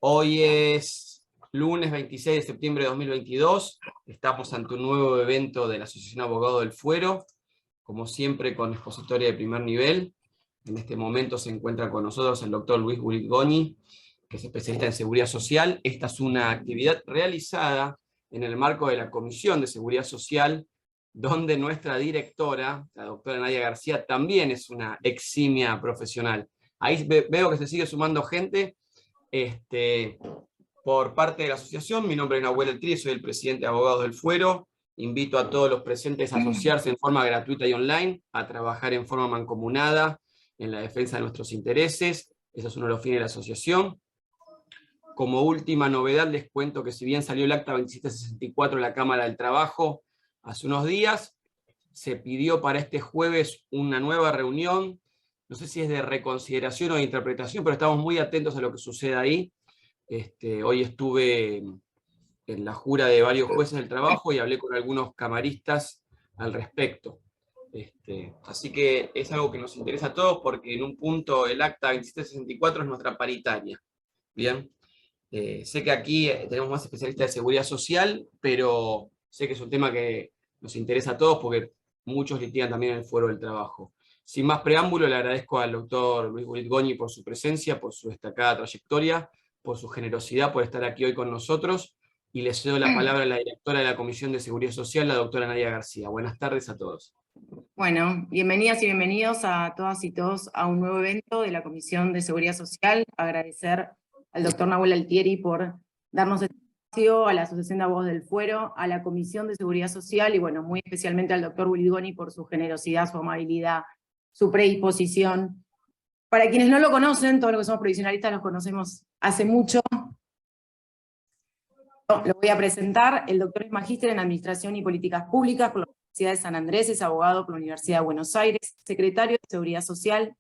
Hoy es lunes 26 de septiembre de 2022. Estamos ante un nuevo evento de la Asociación Abogados del Fuero, como siempre con expositoria de primer nivel. En este momento se encuentra con nosotros el doctor Luis Buligoni, que es especialista en seguridad social. Esta es una actividad realizada en el marco de la Comisión de Seguridad Social, donde nuestra directora, la doctora Nadia García, también es una eximia profesional. Ahí veo que se sigue sumando gente. Por parte de la asociación, mi nombre es Nahuel El Tri, soy el presidente de Abogados del Fuero. Invito a todos los presentes a asociarse en forma gratuita y online, a trabajar en forma mancomunada en la defensa de nuestros intereses. Ese es uno de los fines de la asociación. Como última novedad les cuento que si bien salió el acta 2764 de la Cámara del Trabajo hace unos días, se pidió para este jueves una nueva reunión. No sé si es de reconsideración o de interpretación, pero estamos muy atentos a lo que sucede ahí. Hoy estuve en la jura de varios jueces del trabajo y hablé con algunos camaristas al respecto. Así que es algo que nos interesa a todos porque en un punto el acta 2764 es nuestra paritaria. Bien, sé que aquí tenemos más especialistas de seguridad social, pero sé que es un tema que nos interesa a todos porque muchos litigan también en el fuero del trabajo. Sin más preámbulo, le agradezco al doctor Luis Buligoni por su presencia, por su destacada trayectoria, por su generosidad, por estar aquí hoy con nosotros, y le cedo la palabra a la directora de la Comisión de Seguridad Social, la doctora Nadia García. Buenas tardes a todos. Bueno, bienvenidas y bienvenidos a todas y todos a un nuevo evento de la Comisión de Seguridad Social. Agradecer al doctor Nahuel Altieri por darnos este espacio, a la Asociación de Abogados del Fuero, a la Comisión de Seguridad Social y bueno, muy especialmente al doctor Buligoni por su generosidad, su amabilidad, su predisposición. Para quienes no lo conocen, todos los que somos provisionalistas los conocemos hace mucho. Lo voy a presentar. El doctor es magíster en Administración y Políticas Públicas por la Universidad de San Andrés, es abogado por la Universidad de Buenos Aires, secretario de Seguridad Social.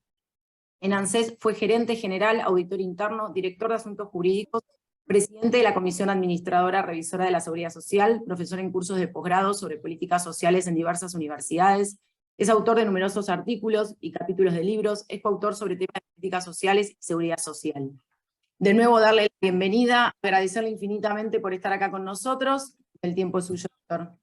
En ANSES fue gerente general, auditor interno, director de Asuntos Jurídicos, presidente de la Comisión Administradora Revisora de la Seguridad Social, profesor en cursos de posgrado sobre políticas sociales en diversas universidades, es autor de numerosos artículos y capítulos de libros, es coautor sobre temas de políticas sociales y seguridad social. De nuevo, darle la bienvenida, agradecerle infinitamente por estar acá con nosotros. El tiempo es suyo, doctor.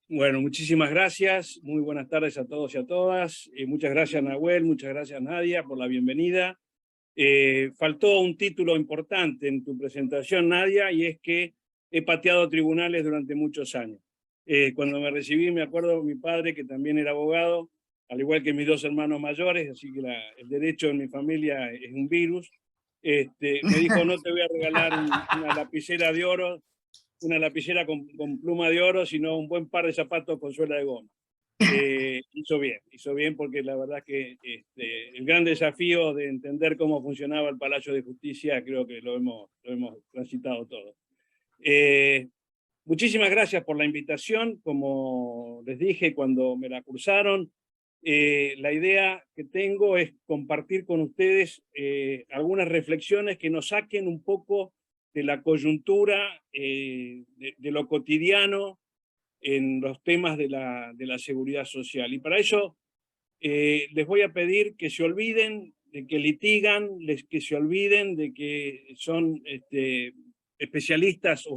Bueno, muchísimas gracias. Muy buenas tardes a todos y a todas. Muchas gracias, Nahuel. Muchas gracias, Nadia, por la bienvenida. Faltó un título importante en tu presentación, Nadia, y es que he pateado tribunales durante muchos años. Cuando me recibí, me acuerdo de mi padre, que también era abogado, al igual que mis dos hermanos mayores, así que el derecho en mi familia es un virus. Me dijo, no te voy a regalar una lapicera de oro, una lapicera con pluma de oro, sino un buen par de zapatos con suela de goma. Hizo bien porque la verdad que el gran desafío de entender cómo funcionaba el Palacio de Justicia creo que lo hemos transitado todo. Muchísimas gracias por la invitación. Como les dije cuando me la cursaron, la idea que tengo es compartir con ustedes algunas reflexiones que nos saquen un poco de la coyuntura, de lo cotidiano en los temas de la seguridad social. Y para eso les voy a pedir que se olviden de que litigan, que se olviden de que son especialistas o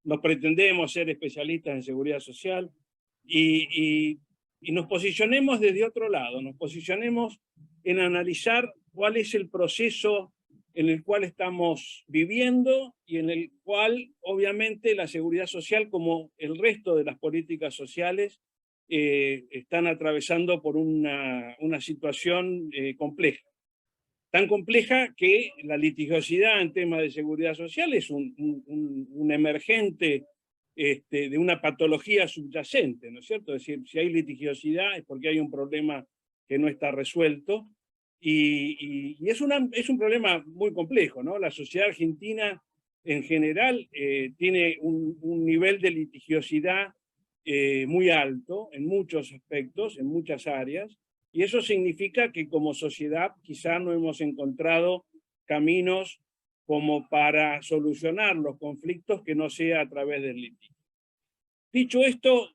nos pretendemos ser especialistas en seguridad social y nos posicionemos desde otro lado, nos posicionemos en analizar cuál es el proceso en el cual estamos viviendo y en el cual obviamente la seguridad social, como el resto de las políticas sociales, están atravesando por una situación compleja. Tan compleja que la litigiosidad en temas de seguridad social es un emergente de una patología subyacente, ¿no es cierto? Es decir, si hay litigiosidad es porque hay un problema que no está resuelto y es un problema muy complejo, ¿no? La sociedad argentina en general tiene un nivel de litigiosidad muy alto en muchos aspectos, en muchas áreas, y eso significa que como sociedad quizá no hemos encontrado caminos como para solucionar los conflictos que no sea a través del litigio. Dicho esto,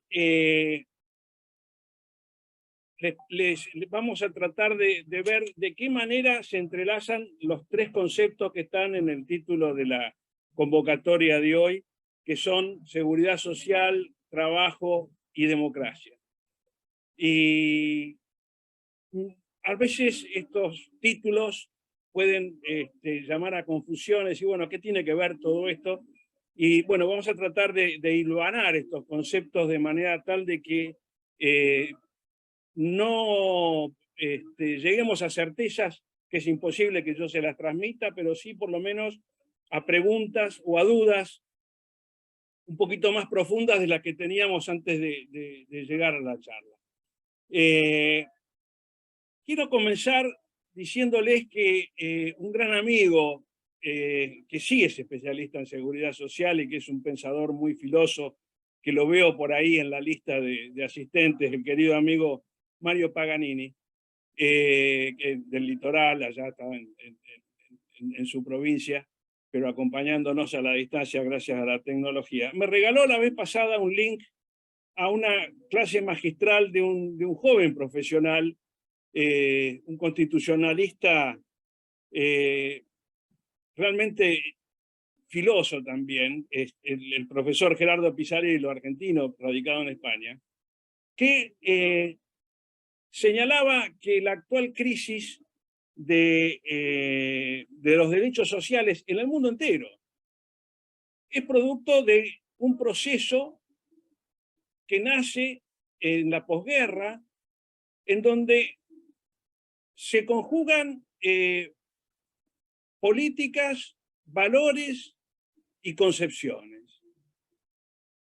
les vamos a tratar de ver de qué manera se entrelazan los tres conceptos que están en el título de la convocatoria de hoy, que son seguridad social, trabajo y democracia. Y a veces estos títulos pueden llamar a confusiones y bueno, ¿qué tiene que ver todo esto? Y bueno, vamos a tratar de hilvanar estos conceptos de manera tal de que no lleguemos a certezas que es imposible que yo se las transmita, pero sí por lo menos a preguntas o a dudas un poquito más profundas de las que teníamos antes de llegar a la charla. Quiero comenzar diciéndoles que un gran amigo, que sí es especialista en seguridad social y que es un pensador muy filoso, que lo veo por ahí en la lista de asistentes, el querido amigo Mario Paganini, del litoral, allá estaba en su provincia, pero acompañándonos a la distancia gracias a la tecnología. Me regaló la vez pasada un link a una clase magistral de un joven profesional, un constitucionalista realmente filoso también, es el profesor Gerardo Pisarello, argentino, radicado en España, que señalaba que la actual crisis de los derechos sociales en el mundo entero es producto de un proceso que nace en la posguerra, en donde se conjugan políticas, valores y concepciones.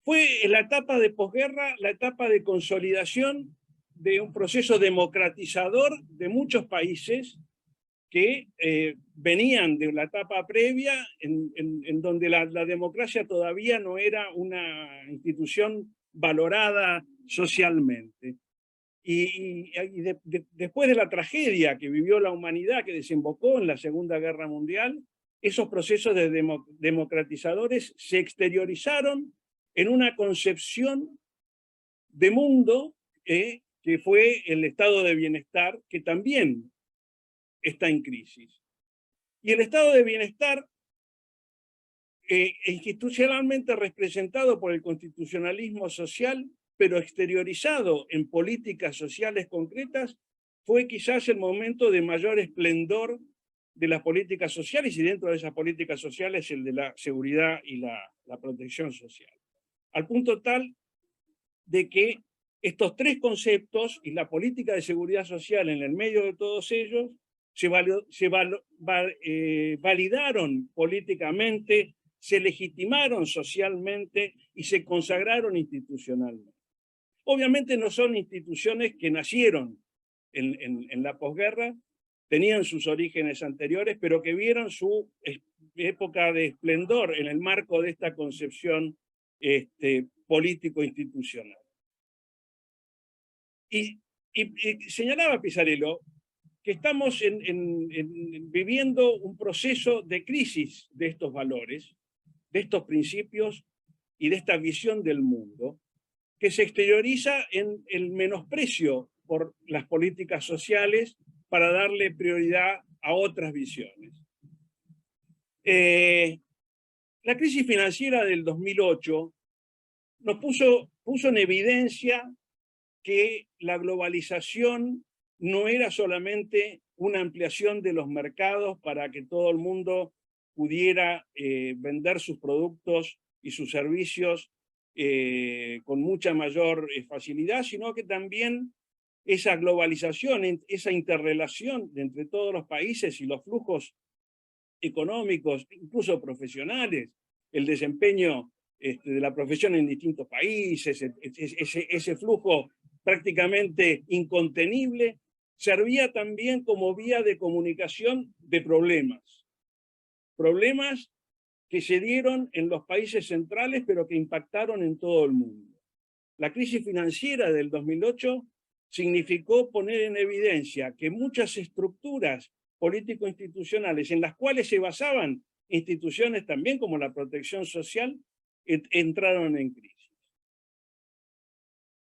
Fue en la etapa de posguerra la etapa de consolidación de un proceso democratizador de muchos países que venían de la etapa previa en donde la democracia todavía no era una institución valorada socialmente. Y después de la tragedia que vivió la humanidad, que desembocó en la Segunda Guerra Mundial, esos procesos democratizadores se exteriorizaron en una concepción de mundo que fue el estado de bienestar, que también está en crisis. Y el estado de bienestar, institucionalmente representado por el constitucionalismo social, pero exteriorizado en políticas sociales concretas, fue quizás el momento de mayor esplendor de las políticas sociales, y dentro de esas políticas sociales el de la seguridad y la protección social. Al punto tal de que estos tres conceptos y la política de seguridad social en el medio de todos ellos se validaron políticamente, se legitimaron socialmente y se consagraron institucionalmente. Obviamente no son instituciones que nacieron en la posguerra, tenían sus orígenes anteriores, pero que vieron su época de esplendor en el marco de esta concepción político-institucional. Y señalaba Pisarello que estamos viviendo un proceso de crisis de estos valores, de estos principios y de esta visión del mundo, que se exterioriza en el menosprecio por las políticas sociales para darle prioridad a otras visiones. La crisis financiera del 2008 nos puso en evidencia que la globalización no era solamente una ampliación de los mercados para que todo el mundo pudiera vender sus productos y sus servicios con mucha mayor facilidad, sino que también esa globalización, esa interrelación entre todos los países y los flujos económicos, incluso profesionales, el desempeño de la profesión en distintos países, ese flujo prácticamente incontenible, servía también como vía de comunicación de problemas. Problemas que se dieron en los países centrales, pero que impactaron en todo el mundo. La crisis financiera del 2008 significó poner en evidencia que muchas estructuras político-institucionales en las cuales se basaban instituciones también como la protección social, entraron en crisis.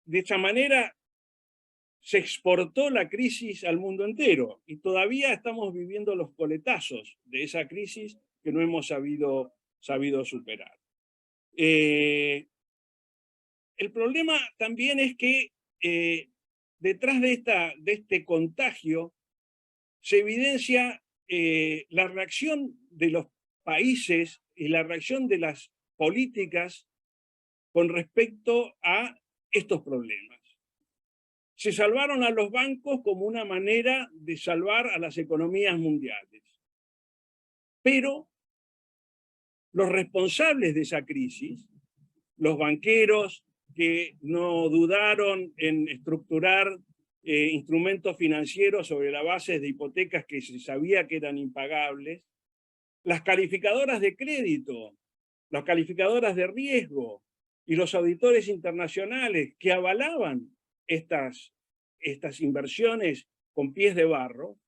De esta manera se exportó la crisis al mundo entero y todavía estamos viviendo los coletazos de esa crisis que no hemos sabido superar. El problema también es que detrás de este contagio se evidencia la reacción de los países y la reacción de las políticas con respecto a estos problemas. Se salvaron a los bancos como una manera de salvar a las economías mundiales. Pero los responsables de esa crisis, los banqueros que no dudaron en estructurar instrumentos financieros sobre la base de hipotecas que se sabía que eran impagables, las calificadoras de crédito, las calificadoras de riesgo y los auditores internacionales que avalaban estas inversiones con pies de barro,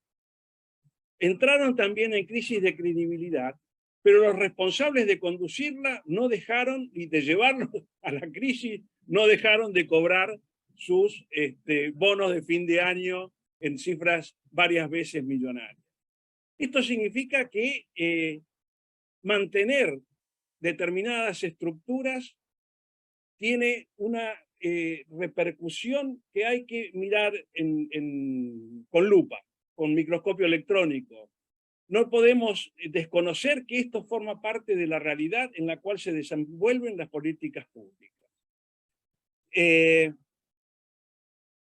entraron también en crisis de credibilidad, pero los responsables de conducirla no dejaron, y de llevarlos a la crisis, no dejaron de cobrar sus bonos de fin de año en cifras varias veces millonarias. Esto significa que mantener determinadas estructuras tiene una repercusión que hay que mirar con lupa, con microscopio electrónico. No podemos desconocer que esto forma parte de la realidad en la cual se desenvuelven las políticas públicas. En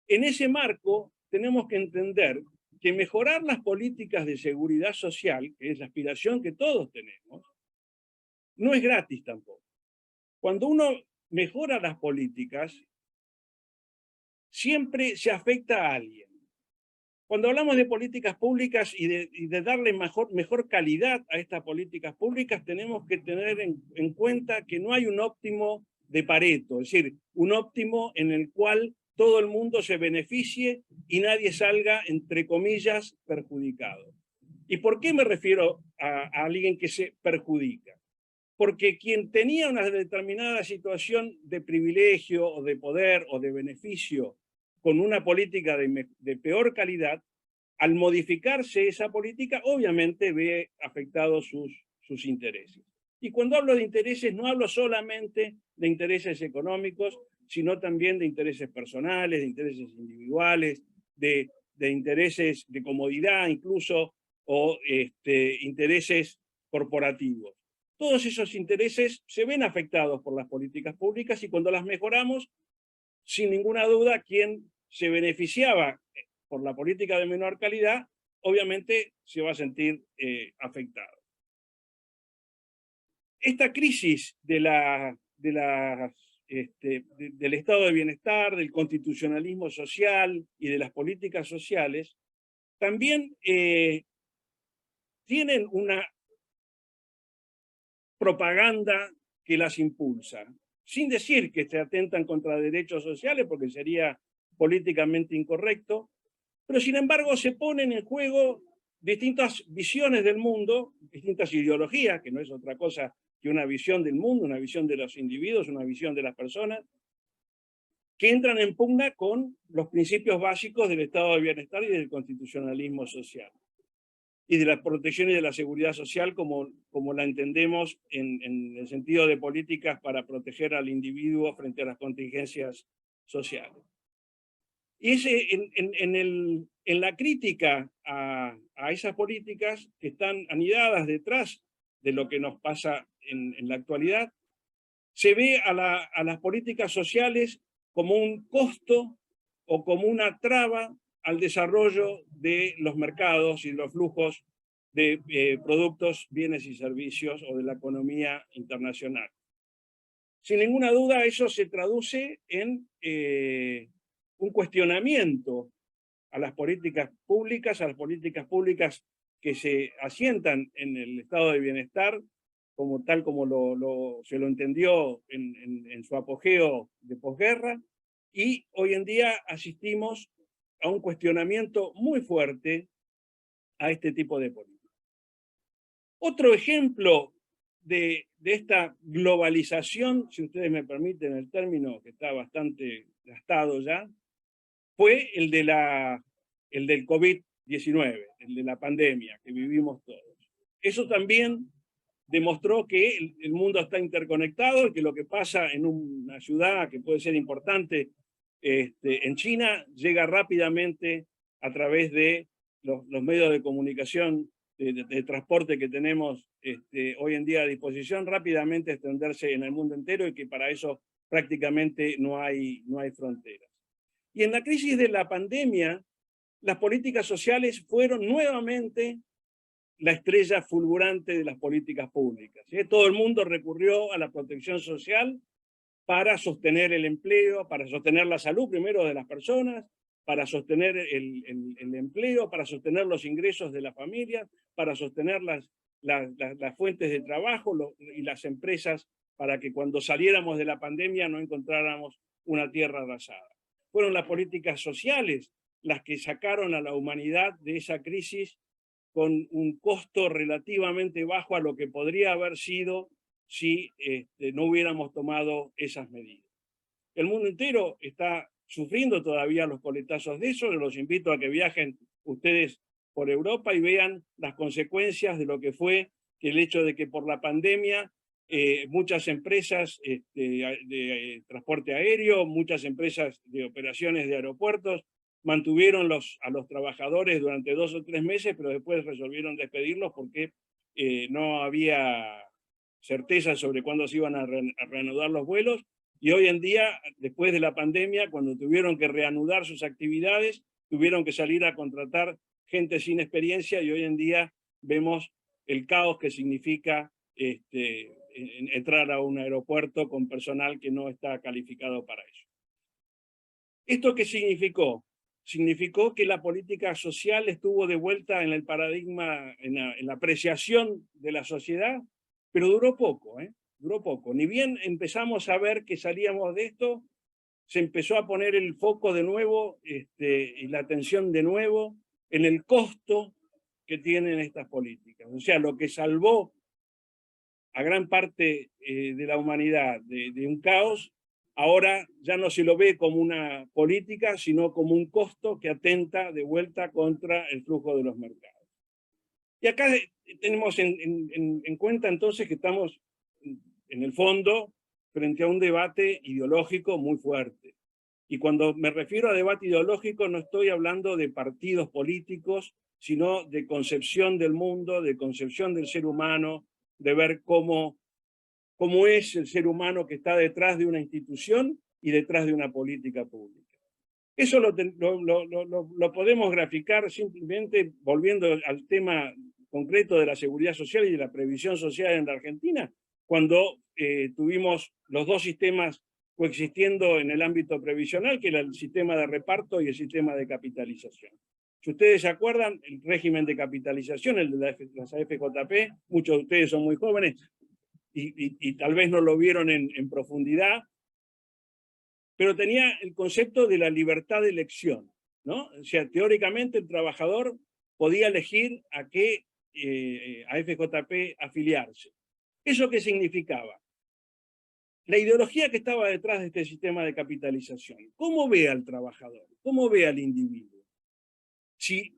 ese marco tenemos que entender que mejorar las políticas de seguridad social, que es la aspiración que todos tenemos, no es gratis tampoco. Cuando uno mejora las políticas, siempre se afecta a alguien. Cuando hablamos de políticas públicas y de darle mejor calidad a estas políticas públicas, tenemos que tener en cuenta que no hay un óptimo de Pareto, es decir, un óptimo en el cual todo el mundo se beneficie y nadie salga, entre comillas, perjudicado. ¿Y por qué me refiero a alguien que se perjudica? Porque quien tenía una determinada situación de privilegio o de poder o de beneficio con una política de peor calidad, al modificarse esa política, obviamente ve afectados sus intereses. Y cuando hablo de intereses, no hablo solamente de intereses económicos, sino también de intereses personales, de intereses individuales, de intereses de comodidad incluso, o intereses corporativos. Todos esos intereses se ven afectados por las políticas públicas y cuando las mejoramos, sin ninguna duda, quien se beneficiaba por la política de menor calidad, obviamente se va a sentir afectado. Esta crisis del estado de bienestar, del constitucionalismo social y de las políticas sociales, también tienen una propaganda que las impulsa, sin decir que se atentan contra derechos sociales, porque sería políticamente incorrecto, pero sin embargo se ponen en juego distintas visiones del mundo, distintas ideologías, que no es otra cosa que una visión del mundo, una visión de los individuos, una visión de las personas, que entran en pugna con los principios básicos del estado de bienestar y del constitucionalismo social, y de la protección y de la seguridad social como la entendemos en el sentido de políticas para proteger al individuo frente a las contingencias sociales. Y es en la crítica a esas políticas que están anidadas detrás de lo que nos pasa en la actualidad, se ve a las políticas sociales como un costo o como una traba al desarrollo de los mercados y los flujos de productos, bienes y servicios o de la economía internacional. Sin ninguna duda eso se traduce en un cuestionamiento a las políticas públicas que se asientan en el estado de bienestar, tal como se lo entendió en su apogeo de posguerra, y hoy en día asistimos a un cuestionamiento muy fuerte a este tipo de políticas. Otro ejemplo de esta globalización, si ustedes me permiten el término, que está bastante gastado ya, fue el del COVID-19, el de la pandemia que vivimos todos. Eso también demostró que el mundo está interconectado y que lo que pasa en una ciudad que puede ser importante en China llega rápidamente a través de los medios de comunicación, de transporte que tenemos hoy en día a disposición, rápidamente extenderse en el mundo entero y que para eso prácticamente no hay fronteras. Y en la crisis de la pandemia, las políticas sociales fueron nuevamente la estrella fulgurante de las políticas públicas. Todo el mundo recurrió a la protección social para sostener el empleo, para sostener la salud primero de las personas, para sostener el empleo, para sostener los ingresos de las familias, para sostener las fuentes de trabajo y las empresas, para que cuando saliéramos de la pandemia no encontráramos una tierra arrasada. Fueron las políticas sociales las que sacaron a la humanidad de esa crisis con un costo relativamente bajo a lo que podría haber sido si no hubiéramos tomado esas medidas. El mundo entero está sufriendo todavía los coletazos de eso. Los invito a que viajen ustedes por Europa y vean las consecuencias de lo que fue el hecho de que por la pandemia muchas empresas de transporte aéreo, muchas empresas de operaciones de aeropuertos, mantuvieron a los trabajadores durante 2 o 3 meses, pero después resolvieron despedirlos porque no había certeza sobre cuándo se iban a reanudar los vuelos. Y hoy en día, después de la pandemia, cuando tuvieron que reanudar sus actividades, tuvieron que salir a contratar gente sin experiencia y hoy en día vemos el caos que significa entrar a un aeropuerto con personal que no está calificado para eso. ¿Esto qué significó? Significó que la política social estuvo de vuelta en el paradigma, en la apreciación de la sociedad, pero duró poco, duró poco. Ni bien empezamos a ver que salíamos de esto, se empezó a poner el foco de nuevo y la atención de nuevo en el costo que tienen estas políticas. O sea, lo que salvó a gran parte de la humanidad de un caos, ahora ya no se lo ve como una política, sino como un costo que atenta de vuelta contra el flujo de los mercados. Y acá tenemos en cuenta entonces que estamos en el fondo frente a un debate ideológico muy fuerte. Y cuando me refiero a debate ideológico no estoy hablando de partidos políticos, sino de concepción del mundo, de concepción del ser humano, de ver cómo es el ser humano que está detrás de una institución y detrás de una política pública. Eso lo podemos graficar simplemente volviendo al tema concreto de la seguridad social y de la previsión social en la Argentina, cuando tuvimos los dos sistemas coexistiendo en el ámbito previsional, que era el sistema de reparto y el sistema de capitalización. Si ustedes se acuerdan, el régimen de capitalización, el de las AFJP, muchos de ustedes son muy jóvenes y tal vez no lo vieron en profundidad, pero tenía el concepto de la libertad de elección, ¿no? O sea, teóricamente el trabajador podía elegir a qué AFJP afiliarse. ¿Eso qué significaba? La ideología que estaba detrás de este sistema de capitalización. ¿Cómo ve al trabajador? ¿Cómo ve al individuo? Si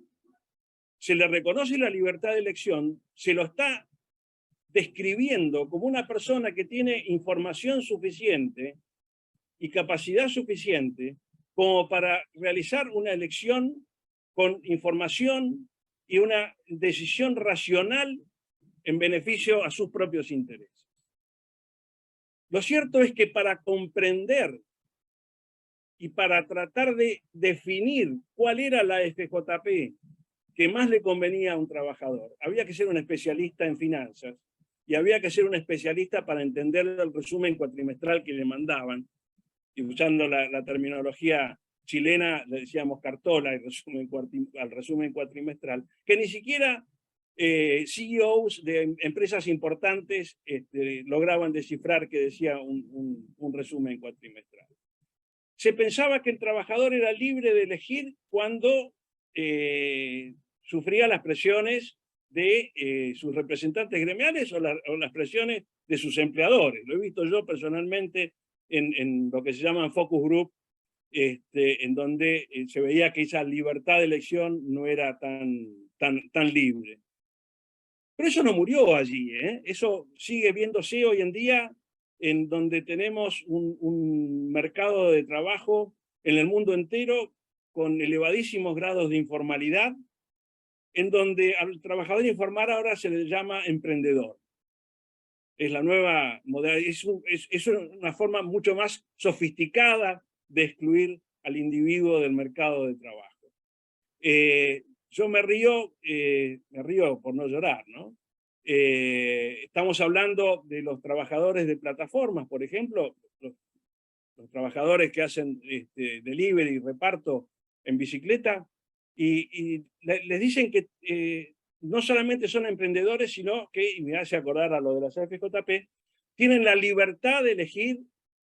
se le reconoce la libertad de elección, se lo está describiendo como una persona que tiene información suficiente y capacidad suficiente como para realizar una elección con información y una decisión racional en beneficio a sus propios intereses. Lo cierto es que para comprender y para tratar de definir cuál era la FJP que más le convenía a un trabajador, había que ser un especialista en finanzas y había que ser un especialista para entender el resumen cuatrimestral que le mandaban. Y usando la terminología chilena, le decíamos cartola al resumen cuatrimestral, que ni siquiera CEOs de empresas importantes lograban descifrar que decía un resumen cuatrimestral. Se pensaba que el trabajador era libre de elegir cuando sufría las presiones de sus representantes gremiales o las presiones de sus empleadores. Lo he visto yo personalmente en lo que se llaman focus group en donde se veía que esa libertad de elección no era tan libre. Pero eso no murió allí, ¿eh? Eso sigue viéndose hoy en día, en donde tenemos un mercado de trabajo en el mundo entero con elevadísimos grados de informalidad, en donde al trabajador informal ahora se le llama emprendedor. Es la nueva modalidad, es una forma mucho más sofisticada de excluir al individuo del mercado de trabajo. Yo me río por no llorar, ¿no? Estamos hablando de los trabajadores de plataformas, por ejemplo, los trabajadores que hacen delivery y reparto en bicicleta, y les dicen que no solamente son emprendedores, sino que, y me hace acordar a lo de las AFJP, tienen la libertad de elegir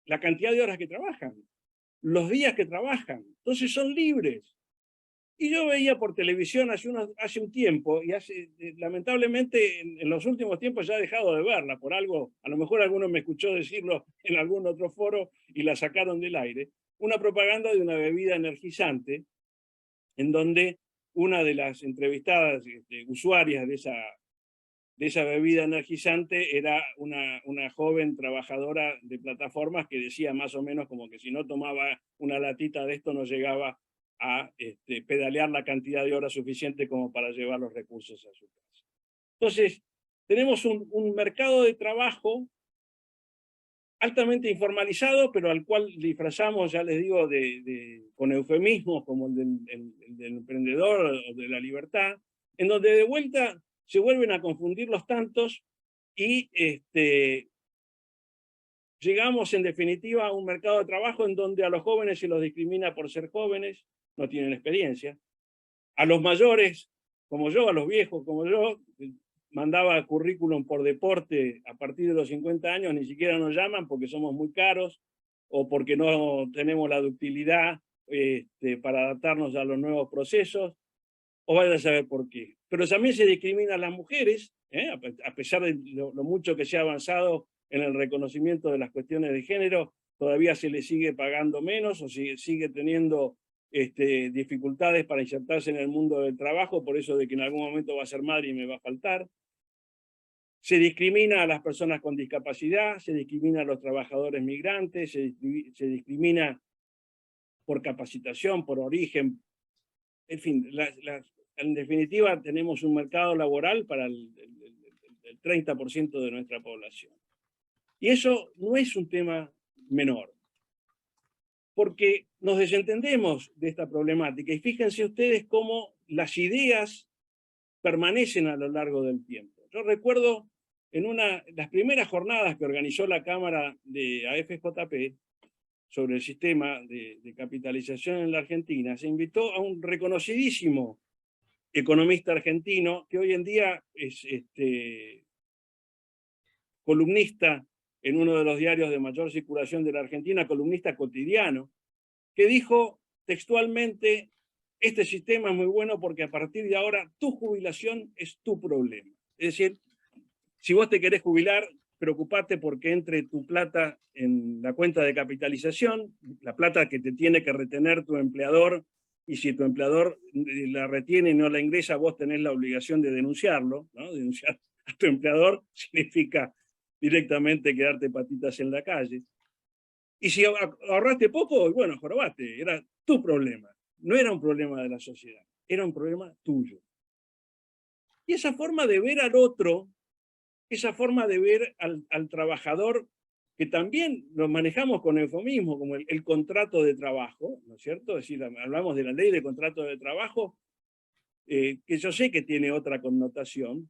la cantidad de horas que trabajan, los días que trabajan, entonces son libres. Y yo veía por televisión hace un tiempo, y lamentablemente en los últimos tiempos ya he dejado de verla, por algo, a lo mejor alguno me escuchó decirlo en algún otro foro y la sacaron del aire, una propaganda de una bebida energizante, en donde una de las entrevistadas usuarias de esa bebida energizante era una joven trabajadora de plataformas que decía más o menos como que si no tomaba una latita de esto no llegaba a pedalear la cantidad de horas suficiente como para llevar los recursos a su casa. Entonces, tenemos un mercado de trabajo altamente informalizado, pero al cual disfrazamos, ya les digo, con eufemismos como el del emprendedor o de la libertad, en donde de vuelta se vuelven a confundir los tantos y llegamos en definitiva a un mercado de trabajo en donde a los jóvenes se los discrimina por ser jóvenes, no tienen experiencia, a los mayores como yo, a los viejos como yo, mandaba currículum por deporte a partir de los 50 años, ni siquiera nos llaman porque somos muy caros o porque no tenemos la ductilidad para adaptarnos a los nuevos procesos, o vaya a saber por qué. Pero también se discrimina a las mujeres, a pesar de lo mucho que se ha avanzado en el reconocimiento de las cuestiones de género, todavía se les sigue pagando menos o sigue teniendo dificultades para insertarse en el mundo del trabajo, por eso de que en algún momento va a ser madre y me va a faltar. Se discrimina a las personas con discapacidad, se discrimina a los trabajadores migrantes, se discrimina por capacitación, por origen. En fin, en definitiva tenemos un mercado laboral para el 30% de nuestra población. Y eso no es un tema menor, porque nos desentendemos de esta problemática. Y fíjense ustedes cómo las ideas permanecen a lo largo del tiempo. Yo recuerdo en las primeras jornadas que organizó la Cámara de AFJP sobre el sistema de capitalización en la Argentina, se invitó a un reconocidísimo economista argentino que hoy en día es columnista en uno de los diarios de mayor circulación de la Argentina, columnista cotidiano, que dijo textualmente: este sistema es muy bueno porque a partir de ahora tu jubilación es tu problema. Es decir, si vos te querés jubilar, preocupate porque entre tu plata en la cuenta de capitalización, la plata que te tiene que retener tu empleador, y si tu empleador la retiene y no la ingresa, vos tenés la obligación de denunciarlo, ¿no? Denunciar a tu empleador significa directamente quedarte patitas en la calle. Y si ahorraste poco, bueno, jorobaste, era tu problema. No era un problema de la sociedad, era un problema tuyo. Y esa forma de ver al otro, esa forma de ver al trabajador, que también lo manejamos con eufemismo, como el contrato de trabajo, ¿no es cierto? Es decir, hablamos de la ley de contrato de trabajo, que yo sé que tiene otra connotación,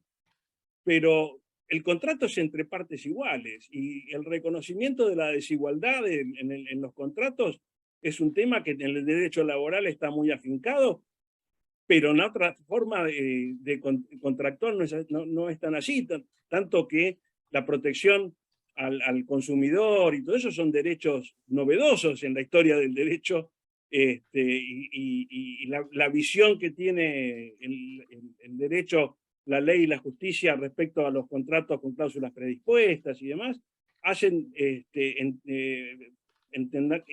pero el contrato es entre partes iguales, y el reconocimiento de la desigualdad en los contratos es un tema que en el derecho laboral está muy afincado, pero en otra forma de contractual no es tan así, tanto que la protección al consumidor y todo eso son derechos novedosos en la historia del derecho, y la visión que tiene el derecho, la ley y la justicia respecto a los contratos con cláusulas predispuestas y demás, hacen entender,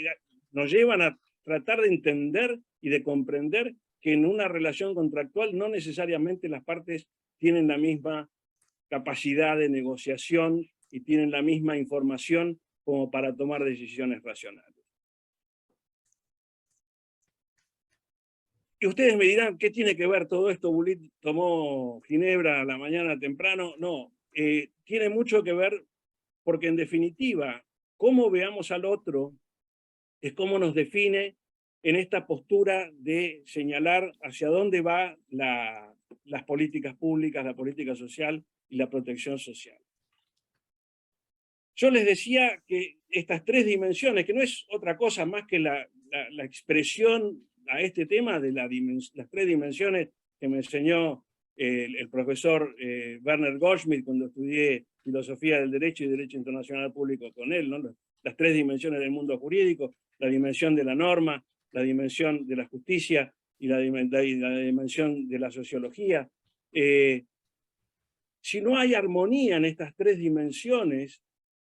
nos llevan a tratar de entender y de comprender que en una relación contractual no necesariamente las partes tienen la misma capacidad de negociación y tienen la misma información como para tomar decisiones racionales. Y ustedes me dirán, ¿qué tiene que ver todo esto? Bullitt tomó ginebra a la mañana temprano. No, tiene mucho que ver porque en definitiva, cómo veamos al otro es cómo nos define en esta postura de señalar hacia dónde va las políticas públicas, la política social y la protección social. Yo les decía que estas tres dimensiones, que no es otra cosa más que la expresión a este tema de las tres dimensiones que me enseñó el profesor Werner Goldschmidt cuando estudié filosofía del derecho y derecho internacional público con él, ¿no? Las tres dimensiones del mundo jurídico, la dimensión de la norma, la dimensión de la justicia y la dimensión de la sociología. Si no hay armonía en estas tres dimensiones,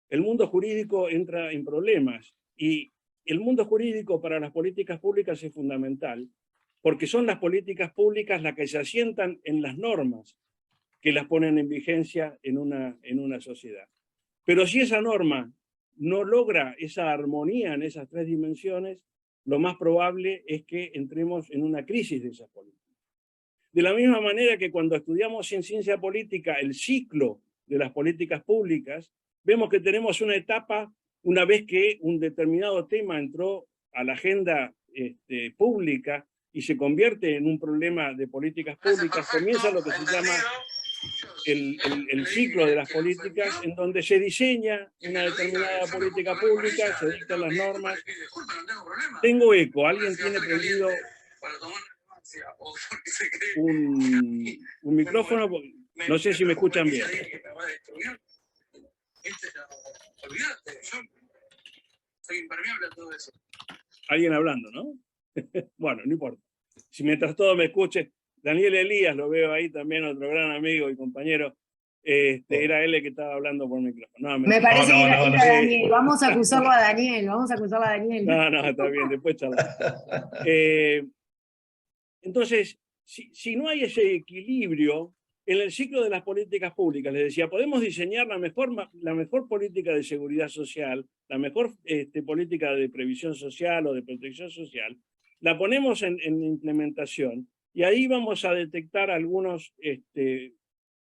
el mundo jurídico entra en problemas. Y el mundo jurídico para las políticas públicas es fundamental, porque son las políticas públicas las que se asientan en las normas que las ponen en vigencia en una sociedad. Pero si esa norma no logra esa armonía en esas tres dimensiones, lo más probable es que entremos en una crisis de esas políticas. De la misma manera que cuando estudiamos en ciencia política el ciclo de las políticas públicas, vemos que tenemos una etapa, una vez que un determinado tema entró a la agenda pública y se convierte en un problema de políticas públicas, comienza lo que se llama el ciclo de las políticas, en donde se diseña una determinada política pública, se dictan las normas. Tengo eco, alguien tiene prendido un micrófono, no sé si me escuchan bien. Soy impermeable a todo eso. Alguien hablando, ¿no? Bueno, no importa. Si mientras todo me escuche, Daniel Elías, lo veo ahí también, otro gran amigo y compañero, era él el que estaba hablando por micrófono. No, me parece que era Daniel. Vamos a acusarlo a Daniel, No, está bien, después charlamos. Entonces, si no hay ese equilibrio, en el ciclo de las políticas públicas, les decía, podemos diseñar la mejor política de seguridad social, la mejor política de previsión social o de protección social, la ponemos en implementación y ahí vamos a detectar algunos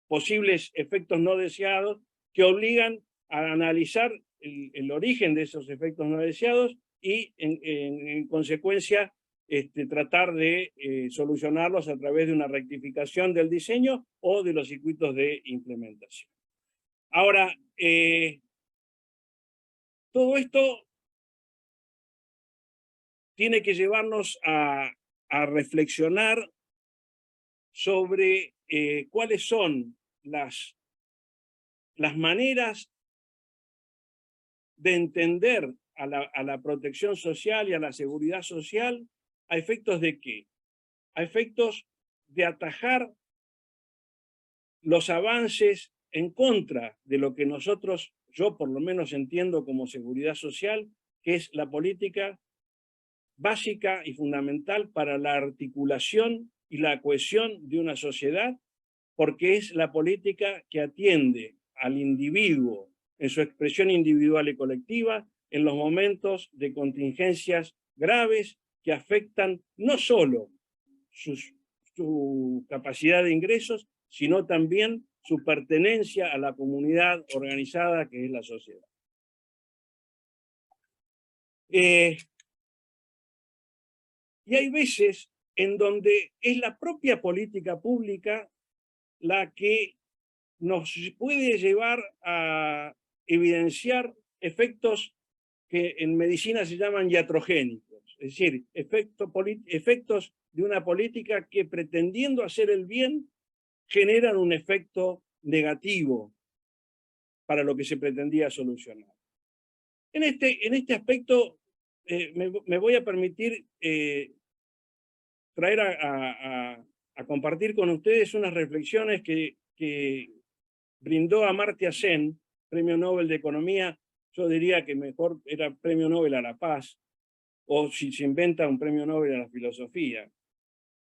posibles efectos no deseados que obligan a analizar el origen de esos efectos no deseados y en consecuencia tratar de solucionarlos a través de una rectificación del diseño o de los circuitos de implementación. Ahora, todo esto tiene que llevarnos a reflexionar sobre cuáles son las maneras de entender a la protección social y a la seguridad social. ¿A efectos de qué? A efectos de atajar los avances en contra de lo que yo por lo menos entiendo como seguridad social, que es la política básica y fundamental para la articulación y la cohesión de una sociedad, porque es la política que atiende al individuo en su expresión individual y colectiva en los momentos de contingencias graves que afectan no solo su capacidad de ingresos, sino también su pertenencia a la comunidad organizada que es la sociedad. Y hay veces en donde es la propia política pública la que nos puede llevar a evidenciar efectos que en medicina se llaman iatrogénicos, es decir, efectos de una política que pretendiendo hacer el bien generan un efecto negativo para lo que se pretendía solucionar. En este aspecto me voy a permitir traer a compartir con ustedes unas reflexiones que brindó Amartya Sen, Premio Nobel de Economía. Yo diría que mejor era Premio Nobel a la Paz, o si se inventa un premio Nobel a la filosofía,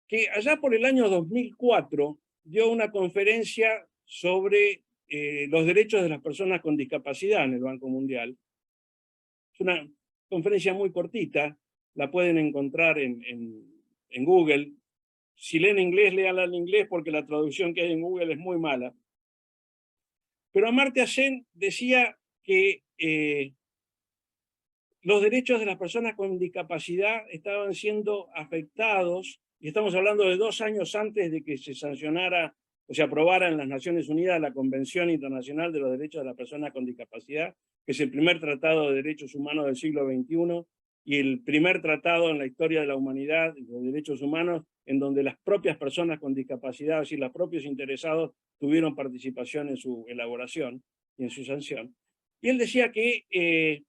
que allá por el año 2004 dio una conferencia sobre los derechos de las personas con discapacidad en el Banco Mundial. Es una conferencia muy cortita, la pueden encontrar en Google. Si leen inglés, léanla en inglés porque la traducción que hay en Google es muy mala. Pero Amartya Sen decía que los derechos de las personas con discapacidad estaban siendo afectados, y estamos hablando de 2 años antes de que se sancionara o se aprobara en las Naciones Unidas la Convención Internacional de los Derechos de las Personas con Discapacidad, que es el primer tratado de derechos humanos del siglo XXI y el primer tratado en la historia de la humanidad de derechos humanos en donde las propias personas con discapacidad, es decir, los propios interesados, tuvieron participación en su elaboración y en su sanción. Y él decía que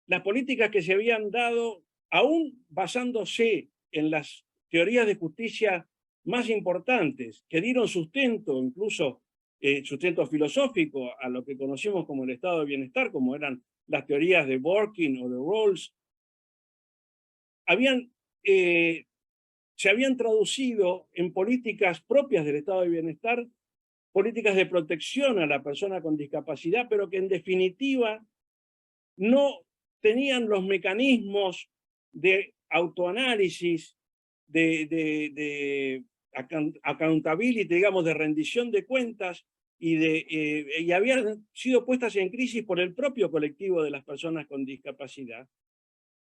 las políticas que se habían dado, aún basándose en las teorías de justicia más importantes, que dieron sustento, incluso sustento filosófico, a lo que conocimos como el estado de bienestar, como eran las teorías de Dworkin o de Rawls, se habían traducido en políticas propias del estado de bienestar, políticas de protección a la persona con discapacidad, pero que en definitiva no tenían los mecanismos de autoanálisis, de accountability, digamos, de rendición de cuentas, y habían sido puestas en crisis por el propio colectivo de las personas con discapacidad,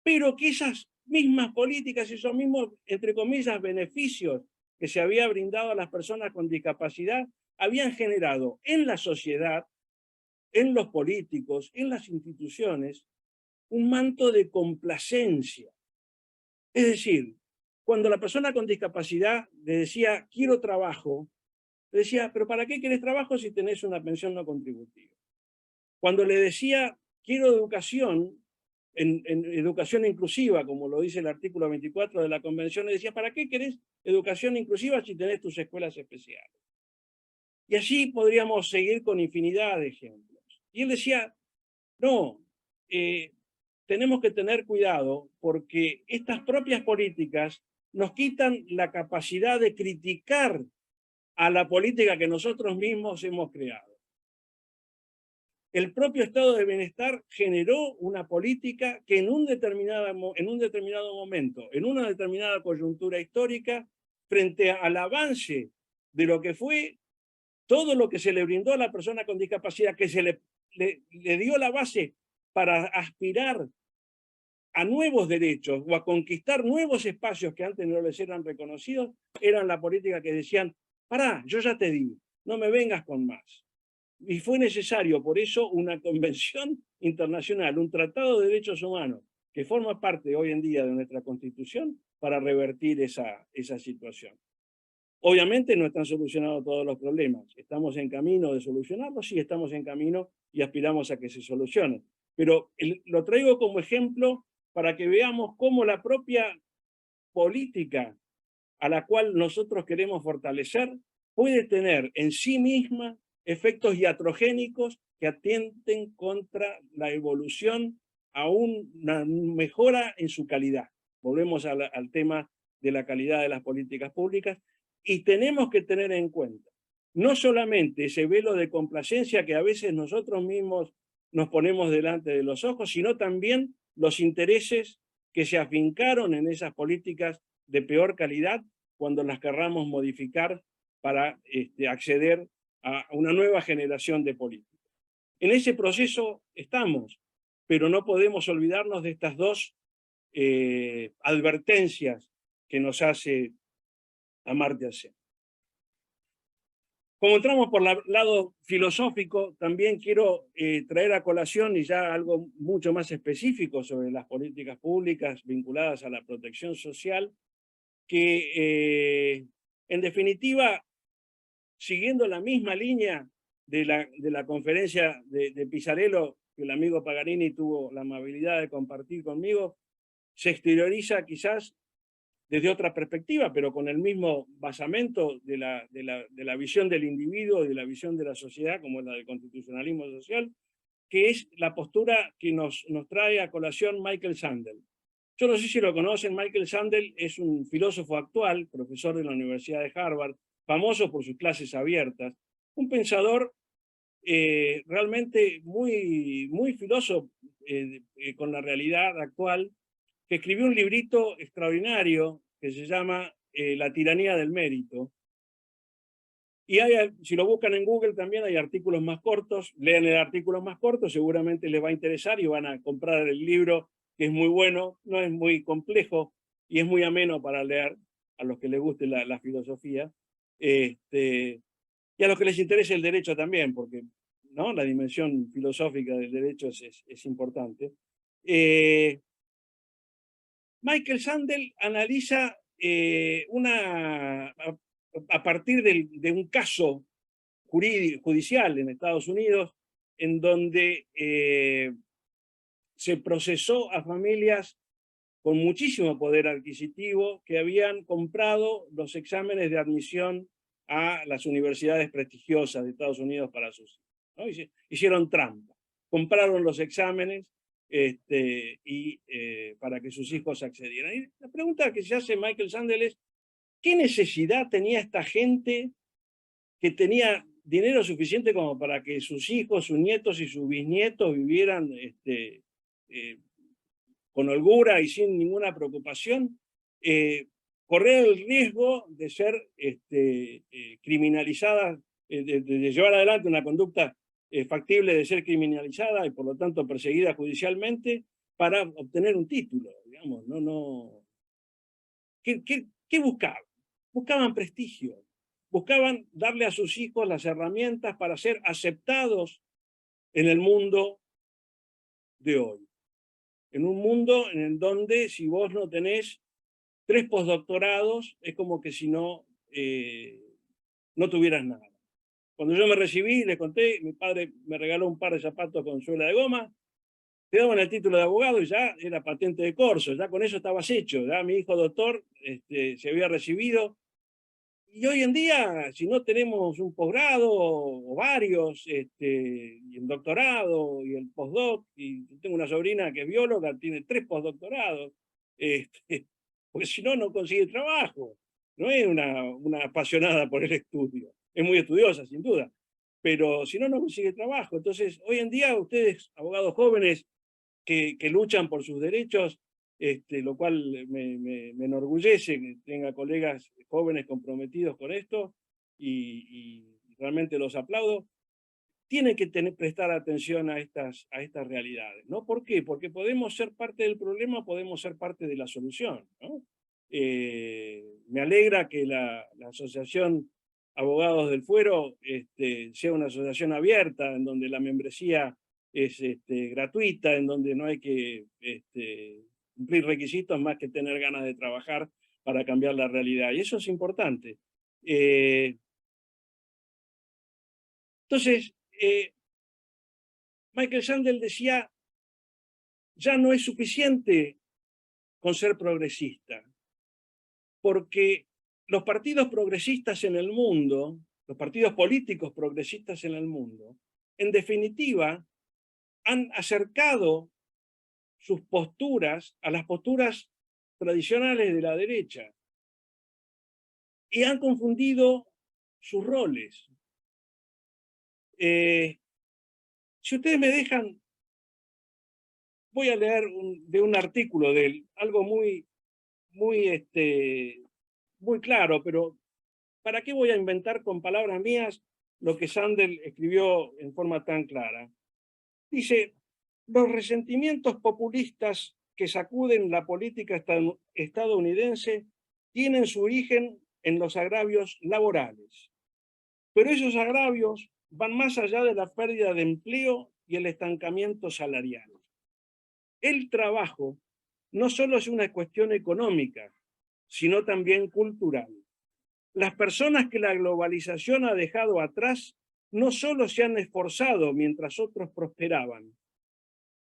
pero que esas mismas políticas, esos mismos, entre comillas, beneficios que se había brindado a las personas con discapacidad, habían generado en la sociedad, en los políticos, en las instituciones, un manto de complacencia. Es decir, cuando la persona con discapacidad le decía, quiero trabajo, le decía, pero ¿para qué querés trabajo si tenés una pensión no contributiva? Cuando le decía, quiero educación, en educación inclusiva, como lo dice el artículo 24 de la Convención, le decía, ¿para qué querés educación inclusiva si tenés tus escuelas especiales? Y así podríamos seguir con infinidad de ejemplos. Y él decía, no, tenemos que tener cuidado porque estas propias políticas nos quitan la capacidad de criticar a la política que nosotros mismos hemos creado. El propio estado de bienestar generó una política que en un determinado momento, en una determinada coyuntura histórica, frente al avance de lo que fue todo lo que se le brindó a la persona con discapacidad, que se le dio la base para aspirar a nuevos derechos o a conquistar nuevos espacios que antes no les eran reconocidos, eran la política que decían, pará, yo ya te di, no me vengas con más. Y fue necesario, por eso, una convención internacional, un tratado de derechos humanos, que forma parte hoy en día de nuestra Constitución, para revertir esa situación. Obviamente no están solucionados todos los problemas. ¿Estamos en camino de solucionarlos? Sí, estamos en camino y aspiramos a que se solucionen. Pero lo traigo como ejemplo para que veamos cómo la propia política a la cual nosotros queremos fortalecer puede tener en sí misma efectos iatrogénicos que atenten contra la evolución a una mejora en su calidad. Volvemos al tema de la calidad de las políticas públicas y tenemos que tener en cuenta no solamente ese velo de complacencia que a veces nosotros mismos nos ponemos delante de los ojos, sino también los intereses que se afincaron en esas políticas de peor calidad cuando las querramos modificar para acceder a una nueva generación de políticas. En ese proceso estamos, pero no podemos olvidarnos de estas dos advertencias que nos hace Amartya Sen. Como entramos por el lado filosófico, también quiero traer a colación y ya algo mucho más específico sobre las políticas públicas vinculadas a la protección social, que en definitiva, siguiendo la misma línea de la conferencia de Pisarello, que el amigo Pagarini tuvo la amabilidad de compartir conmigo, se exterioriza quizás desde otra perspectiva, pero con el mismo basamento de la visión del individuo y de la visión de la sociedad, como es la del constitucionalismo social, que es la postura que nos trae a colación Michael Sandel. Yo no sé si lo conocen, Michael Sandel es un filósofo actual, profesor de la Universidad de Harvard, famoso por sus clases abiertas, un pensador realmente muy filósofo con la realidad actual, que escribió un librito extraordinario que se llama La tiranía del mérito. Y si lo buscan en Google también hay artículos más cortos, lean el artículo más corto, seguramente les va a interesar y van a comprar el libro, que es muy bueno, no es muy complejo y es muy ameno para leer a los que les guste la filosofía. Y a los que les interese el derecho también, porque ¿no? La dimensión filosófica del derecho es importante. Michael Sandel analiza a partir de un caso judicial en Estados Unidos, en donde se procesó a familias con muchísimo poder adquisitivo que habían comprado los exámenes de admisión a las universidades prestigiosas de Estados Unidos para sus hijos, ¿no? Hicieron trampa, compraron los exámenes para que sus hijos accedieran. Y la pregunta que se hace Michael Sandel es, ¿qué necesidad tenía esta gente que tenía dinero suficiente como para que sus hijos, sus nietos y sus bisnietos vivieran con holgura y sin ninguna preocupación, correr el riesgo de ser criminalizadas, de llevar adelante una conducta factible de ser criminalizada y por lo tanto perseguida judicialmente para obtener un título, digamos, ¿Qué buscaban? Buscaban prestigio, buscaban darle a sus hijos las herramientas para ser aceptados en el mundo de hoy. En un mundo en el donde si vos no tenés 3 postdoctorados, es como que si no tuvieras nada. Cuando yo me recibí, les conté, mi padre me regaló un par de zapatos con suela de goma, te daban el título de abogado y ya era patente de corso, ya con eso estabas hecho, ya mi hijo doctor se había recibido. Y hoy en día, si no tenemos un posgrado o varios, y el doctorado y el postdoc, y tengo una sobrina que es bióloga, tiene 3 postdoctorados, porque si no, no consigue trabajo. No es una apasionada por el estudio, es muy estudiosa, sin duda, pero si no, no consigue trabajo. Entonces, hoy en día, ustedes, abogados jóvenes que luchan por sus derechos, lo cual me enorgullece que tenga colegas jóvenes comprometidos con esto y realmente los aplaudo, tienen que prestar atención a estas realidades, ¿no? ¿Por qué? Porque podemos ser parte del problema, podemos ser parte de la solución, ¿no? Me alegra que la Asociación Abogados del Fuero sea una asociación abierta, en donde la membresía es gratuita, en donde no hay que cumplir requisitos más que tener ganas de trabajar para cambiar la realidad. Y eso es importante. Entonces, Michael Sandel decía, ya no es suficiente con ser progresista, porque los partidos progresistas en el mundo, los partidos políticos progresistas en el mundo, en definitiva, han acercado sus posturas a las posturas tradicionales de la derecha y han confundido sus roles. Si ustedes me dejan, voy a leer de un artículo de él, algo muy claro, pero ¿para qué voy a inventar con palabras mías lo que Sandel escribió en forma tan clara? Dice, los resentimientos populistas que sacuden la política estadounidense tienen su origen en los agravios laborales. Pero esos agravios van más allá de la pérdida de empleo y el estancamiento salarial. El trabajo no solo es una cuestión económica, sino también cultural. Las personas que la globalización ha dejado atrás no solo se han esforzado mientras otros prosperaban,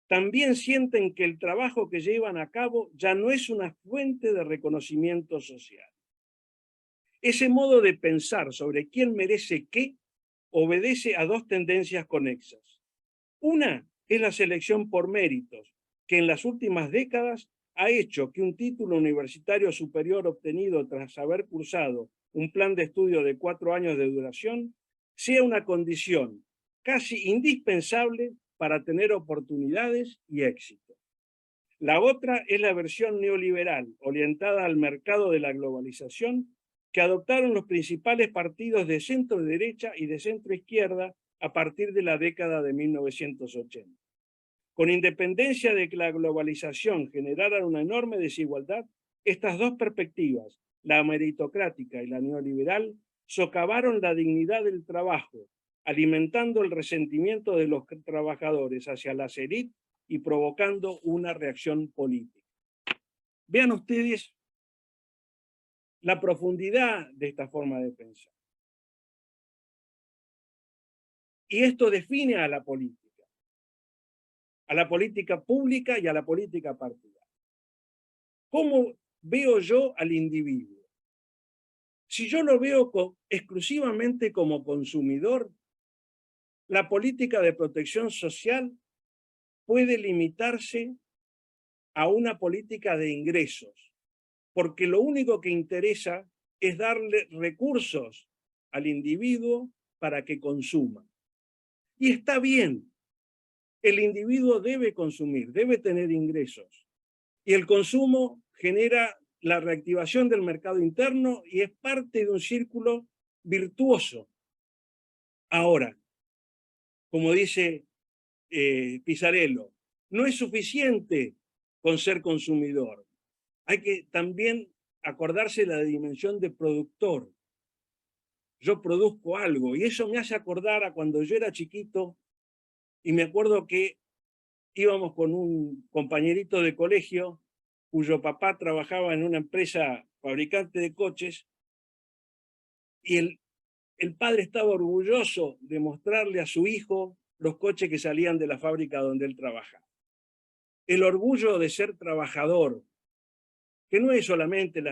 también sienten que el trabajo que llevan a cabo ya no es una fuente de reconocimiento social. Ese modo de pensar sobre quién merece qué obedece a 2 tendencias conexas. Una es la selección por méritos, que en las últimas décadas ha hecho que un título universitario superior obtenido tras haber cursado un plan de estudio de 4 años de duración sea una condición casi indispensable para tener oportunidades y éxito. La otra es la versión neoliberal, orientada al mercado de la globalización, que adoptaron los principales partidos de centro derecha y de centro izquierda a partir de la década de 1980. Con independencia de que la globalización generara una enorme desigualdad, estas dos perspectivas, la meritocrática y la neoliberal, socavaron la dignidad del trabajo, alimentando el resentimiento de los trabajadores hacia las élites y provocando una reacción política. Vean ustedes la profundidad de esta forma de pensar. Y esto define a la política pública y a la política partidaria. ¿Cómo veo yo al individuo? Si yo lo veo exclusivamente como consumidor, la política de protección social puede limitarse a una política de ingresos, porque lo único que interesa es darle recursos al individuo para que consuma. Y está bien, el individuo debe consumir, debe tener ingresos. Y el consumo genera la reactivación del mercado interno y es parte de un círculo virtuoso. Ahora, como dice Pisarello, no es suficiente con ser consumidor. Hay que también acordarse de la dimensión de productor. Yo produzco algo y eso me hace acordar a cuando yo era chiquito y me acuerdo que íbamos con un compañerito de colegio cuyo papá trabajaba en una empresa fabricante de coches y el padre estaba orgulloso de mostrarle a su hijo los coches que salían de la fábrica donde él trabajaba. El orgullo de ser trabajador, que no es solamente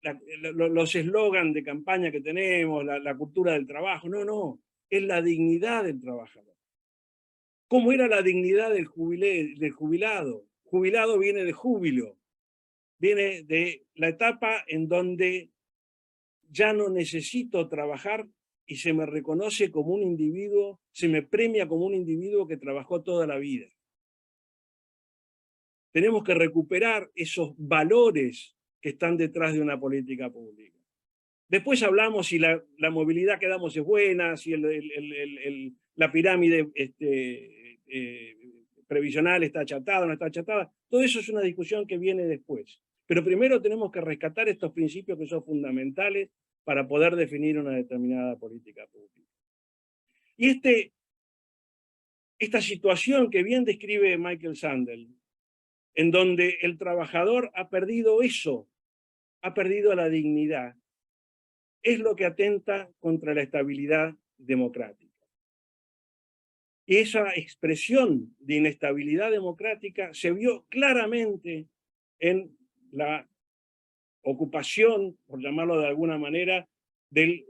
los eslogans de campaña que tenemos, la cultura del trabajo, no, es la dignidad del trabajador. ¿Cómo era la dignidad del jubilado? Jubilado viene de júbilo, viene de la etapa en donde ya no necesito trabajar y se me reconoce como un individuo, se me premia como un individuo que trabajó toda la vida. Tenemos que recuperar esos valores que están detrás de una política pública. Después hablamos si la movilidad que damos es buena, si la pirámide previsional está achatada o no está achatada. Todo eso es una discusión que viene después. Pero primero tenemos que rescatar estos principios que son fundamentales para poder definir una determinada política pública. Y esta situación que bien describe Michael Sandel, en donde el trabajador ha perdido eso, ha perdido la dignidad, es lo que atenta contra la estabilidad democrática. Y esa expresión de inestabilidad democrática se vio claramente en la ocupación, por llamarlo de alguna manera, del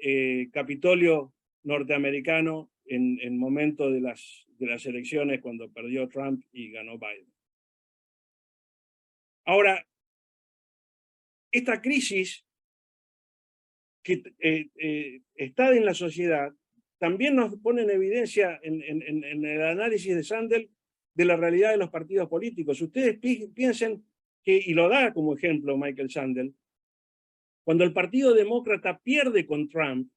Capitolio norteamericano en el momento de las elecciones cuando perdió Trump y ganó Biden. Ahora, esta crisis que está en la sociedad también nos pone en evidencia en el análisis de Sandel de la realidad de los partidos políticos. Ustedes piensen que, y lo da como ejemplo Michael Sandel, cuando el Partido Demócrata pierde con Trump,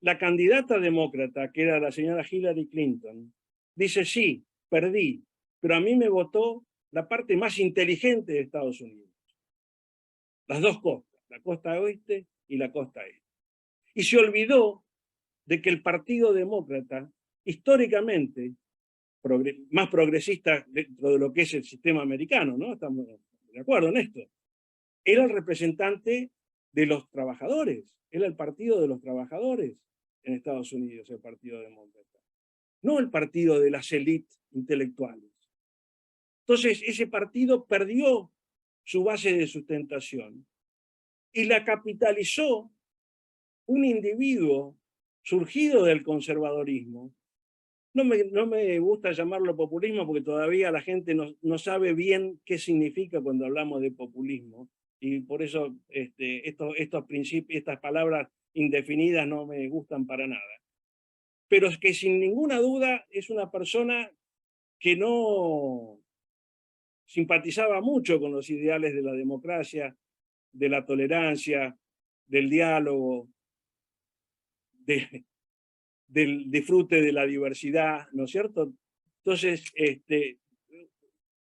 la candidata demócrata, que era la señora Hillary Clinton, dice, sí, perdí, pero a mí me votó la parte más inteligente de Estados Unidos. Las dos costas, la costa oeste y la costa este. Y se olvidó de que el Partido Demócrata, históricamente, más progresista dentro de lo que es el sistema americano, ¿no? Estamos de acuerdo en esto, era el representante de los trabajadores, era el partido de los trabajadores en Estados Unidos, el Partido Demócrata, no el partido de las élites intelectuales. Entonces, ese partido perdió su base de sustentación y la capitalizó un individuo surgido del conservadorismo no me gusta llamarlo populismo porque todavía la gente no sabe bien qué significa cuando hablamos de populismo. Y por eso estos principios, estas palabras indefinidas no me gustan para nada. Pero es que sin ninguna duda es una persona que no simpatizaba mucho con los ideales de la democracia, de la tolerancia, del diálogo, del disfrute de la diversidad, ¿no es cierto? Entonces,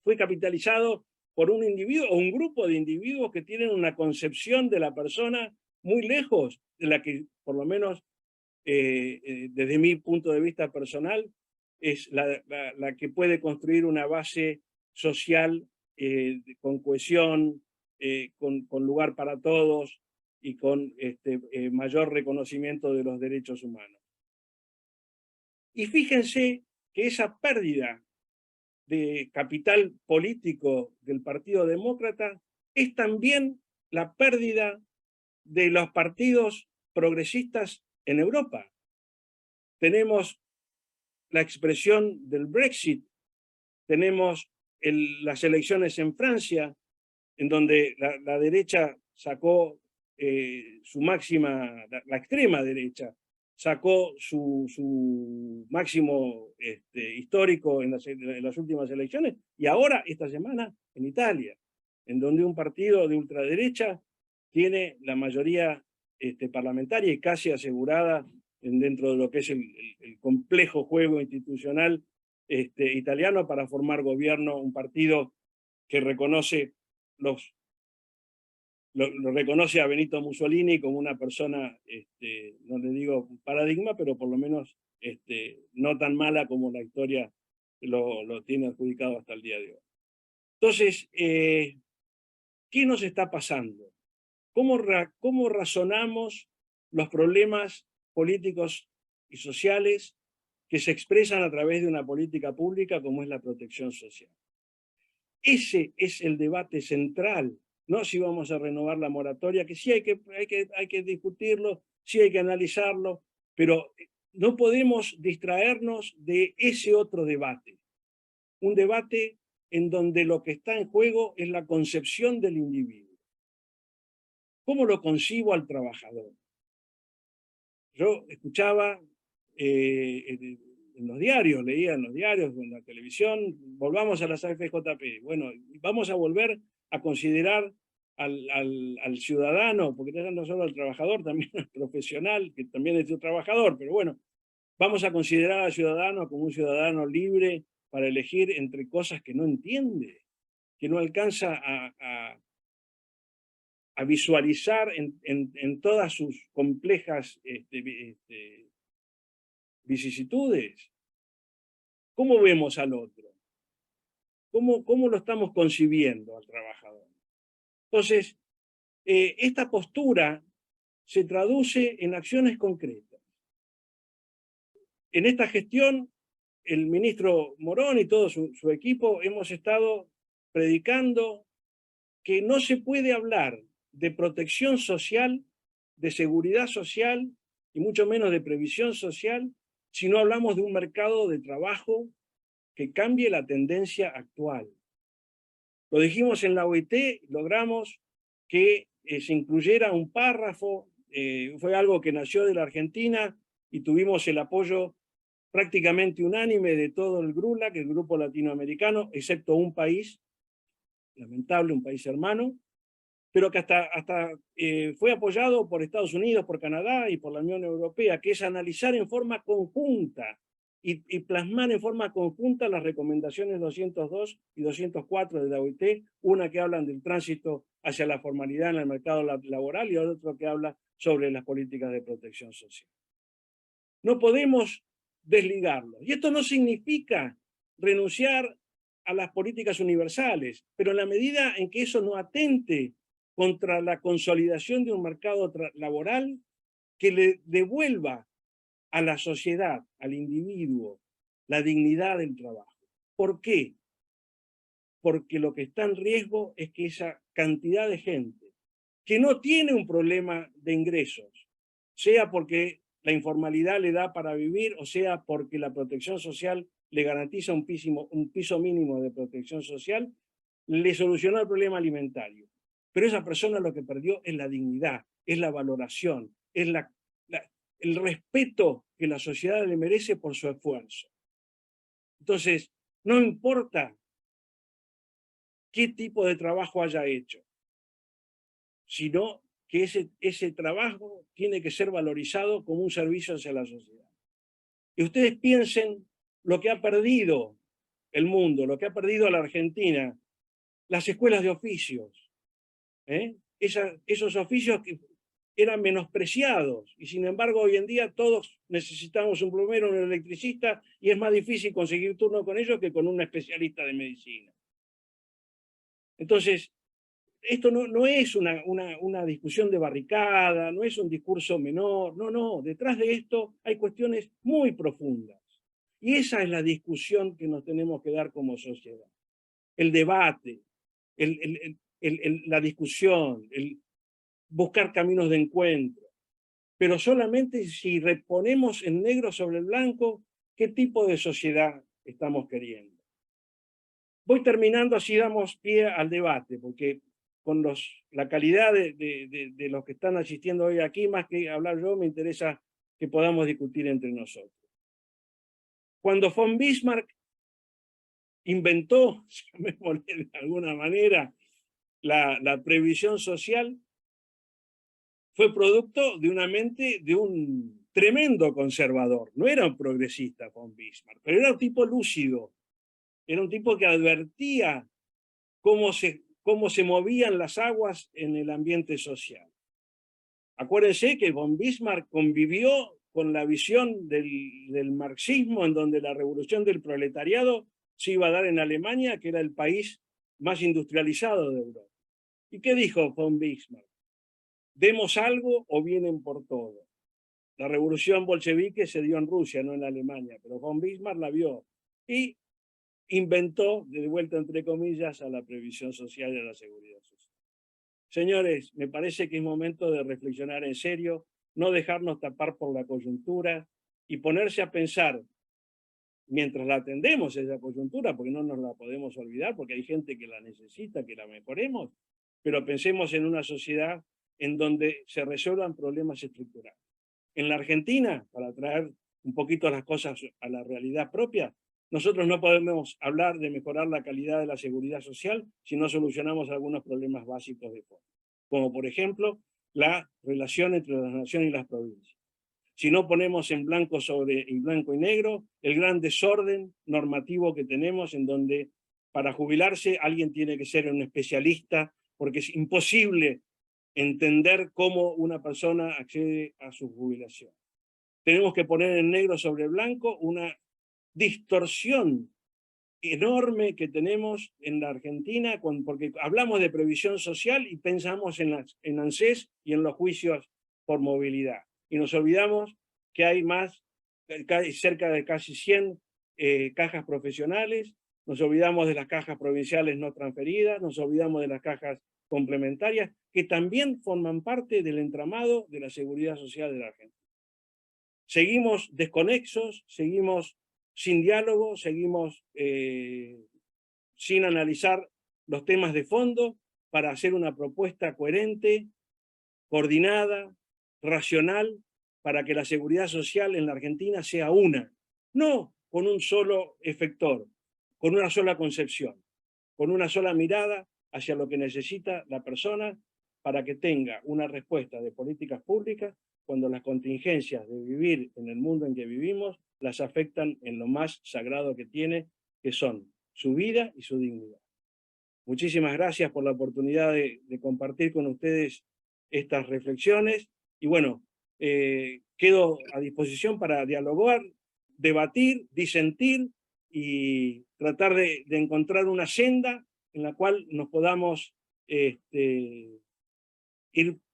fue capitalizado por un individuo o un grupo de individuos que tienen una concepción de la persona muy lejos de la que, por lo menos desde mi punto de vista personal, es la que puede construir una base social con cohesión, con lugar para todos y con mayor reconocimiento de los derechos humanos. Y fíjense que esa pérdida de capital político del Partido Demócrata es también la pérdida de los partidos progresistas en Europa. Tenemos la expresión del Brexit, tenemos las elecciones en Francia, en donde la derecha sacó su máxima, la extrema derecha, sacó su máximo histórico en las últimas elecciones, y ahora, esta semana, en Italia, en donde un partido de ultraderecha tiene la mayoría parlamentaria y casi asegurada dentro de lo que es el complejo juego institucional italiano para formar gobierno, un partido que reconoce lo reconoce a Benito Mussolini como una persona, no le digo paradigma, pero por lo menos no tan mala como la historia lo tiene adjudicado hasta el día de hoy. Entonces, ¿qué nos está pasando? ¿Cómo razonamos los problemas políticos y sociales que se expresan a través de una política pública como es la protección social? Ese es el debate central, no si vamos a renovar la moratoria, que sí hay que discutirlo, sí hay que analizarlo, pero no podemos distraernos de ese otro debate. Un debate en donde lo que está en juego es la concepción del individuo. ¿Cómo lo concibo al trabajador? Yo escuchaba en los diarios, leía en los diarios, en la televisión, volvamos a las AFJP. Bueno, vamos a volver a considerar al ciudadano, porque no solo al trabajador, también al profesional, que también es un trabajador, pero bueno, vamos a considerar al ciudadano como un ciudadano libre para elegir entre cosas que no entiende, que no alcanza a visualizar en todas sus complejas vicisitudes. ¿Cómo vemos al otro? ¿Cómo lo estamos concibiendo al trabajador? Entonces, esta postura se traduce en acciones concretas. En esta gestión, el ministro Morón y todo su equipo hemos estado predicando que no se puede hablar de protección social, de seguridad social y mucho menos de previsión social si no hablamos de un mercado de trabajo que cambie la tendencia actual. Lo dijimos en la OIT, logramos que se incluyera un párrafo, fue algo que nació de la Argentina y tuvimos el apoyo prácticamente unánime de todo el GRULAC, el Grupo Latinoamericano, excepto un país, lamentable, un país hermano, pero que hasta fue apoyado por Estados Unidos, por Canadá y por la Unión Europea, que es analizar en forma conjunta y plasmar en forma conjunta las recomendaciones 202 y 204 de la OIT, una que hablan del tránsito hacia la formalidad en el mercado laboral y otro que habla sobre las políticas de protección social. No podemos desligarlo. Y esto no significa renunciar a las políticas universales, pero en la medida en que eso no atente contra la consolidación de un mercado laboral que le devuelva a la sociedad, al individuo, la dignidad del trabajo. ¿Por qué? Porque lo que está en riesgo es que esa cantidad de gente que no tiene un problema de ingresos, sea porque la informalidad le da para vivir, o sea, porque la protección social le garantiza un piso mínimo de protección social, le solucionó el problema alimentario. Pero esa persona lo que perdió es la dignidad, es la valoración, es el respeto que la sociedad le merece por su esfuerzo. Entonces, no importa qué tipo de trabajo haya hecho, sino que ese trabajo tiene que ser valorizado como un servicio hacia la sociedad. Y ustedes piensen lo que ha perdido el mundo, lo que ha perdido la Argentina, las escuelas de oficios. Esos oficios que eran menospreciados, y sin embargo hoy en día todos necesitamos un plomero, un electricista, y es más difícil conseguir turno con ellos que con un especialista de medicina. Entonces, esto no es una discusión de barricada, no es un discurso menor, no, detrás de esto hay cuestiones muy profundas. Y esa es la discusión que nos tenemos que dar como sociedad. El debate, la discusión, el buscar caminos de encuentro. Pero solamente si reponemos en negro sobre el blanco qué tipo de sociedad estamos queriendo. Voy terminando, así damos pie al debate, porque con la calidad de los que están asistiendo hoy aquí, más que hablar yo, me interesa que podamos discutir entre nosotros. Cuando von Bismarck inventó, llamémosle de alguna manera, la previsión social, fue producto de una mente de un tremendo conservador. No era un progresista von Bismarck, pero era un tipo lúcido. Era un tipo que advertía cómo se movían las aguas en el ambiente social. Acuérdense que von Bismarck convivió con la visión del marxismo, en donde la revolución del proletariado se iba a dar en Alemania, que era el país más industrializado de Europa. ¿Y qué dijo von Bismarck? Demos algo o vienen por todo. La revolución bolchevique se dio en Rusia, no en Alemania, pero von Bismarck la vio y inventó, de vuelta entre comillas, a la previsión social y a la seguridad social. Señores, me parece que es momento de reflexionar en serio, no dejarnos tapar por la coyuntura y ponerse a pensar, mientras la atendemos esa coyuntura, porque no nos la podemos olvidar, porque hay gente que la necesita, que la mejoremos, pero pensemos en una sociedad en donde se resuelvan problemas estructurales. En la Argentina, para traer un poquito las cosas a la realidad propia, nosotros no podemos hablar de mejorar la calidad de la seguridad social si no solucionamos algunos problemas básicos de fondo, como por ejemplo la relación entre las naciones y las provincias. Si no ponemos en blanco y negro el gran desorden normativo que tenemos, en donde para jubilarse alguien tiene que ser un especialista, porque es imposible entender cómo una persona accede a su jubilación. Tenemos que poner en negro sobre blanco una distorsión enorme que tenemos en la Argentina, porque hablamos de previsión social y pensamos en ANSES y en los juicios por movilidad. Y nos olvidamos que hay cerca de casi 100 cajas profesionales, nos olvidamos de las cajas provinciales no transferidas, nos olvidamos de las cajas complementarias, que también forman parte del entramado de la seguridad social de la Argentina. Seguimos desconexos, seguimos sin diálogo, seguimos sin analizar los temas de fondo para hacer una propuesta coherente, coordinada, racional, para que la seguridad social en la Argentina sea una, no con un solo efector, con una sola concepción, con una sola mirada hacia lo que necesita la persona para que tenga una respuesta de políticas públicas cuando las contingencias de vivir en el mundo en que vivimos las afectan en lo más sagrado que tiene, que son su vida y su dignidad. Muchísimas gracias por la oportunidad de compartir con ustedes estas reflexiones y bueno, quedo a disposición para dialogar, debatir, disentir y tratar de encontrar una senda en la cual nos podamos ir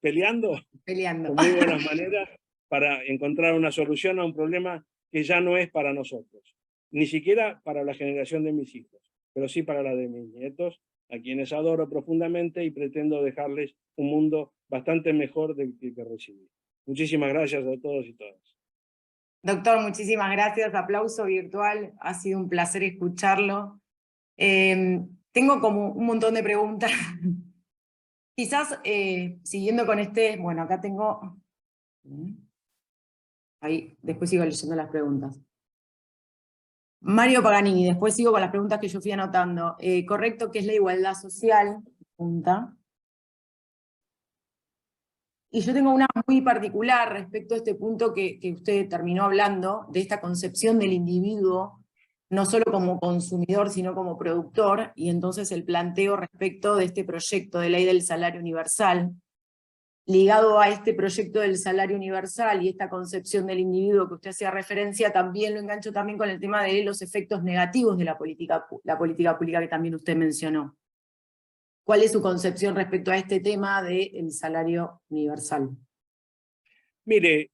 peleando con muy buenas maneras para encontrar una solución a un problema que ya no es para nosotros, ni siquiera para la generación de mis hijos, pero sí para la de mis nietos, a quienes adoro profundamente y pretendo dejarles un mundo bastante mejor del que recibí. Muchísimas gracias a todos y todas. Doctor, muchísimas gracias. Aplauso virtual. Ha sido un placer escucharlo. Tengo como un montón de preguntas. Quizás siguiendo con bueno, acá tengo... Ahí, después sigo leyendo las preguntas. Mario Paganini, después sigo con las preguntas que yo fui anotando. Correcto que es la igualdad social, pregunta. Y yo tengo una muy particular respecto a este punto que usted terminó hablando, de esta concepción del individuo, no solo como consumidor, sino como productor, y entonces el planteo respecto de este proyecto de ley del salario universal. Ligado a este proyecto del salario universal y esta concepción del individuo que usted hacía referencia, también lo engancho también con el tema de los efectos negativos de la política pública que también usted mencionó. ¿Cuál es su concepción respecto a este tema del salario universal? Mire,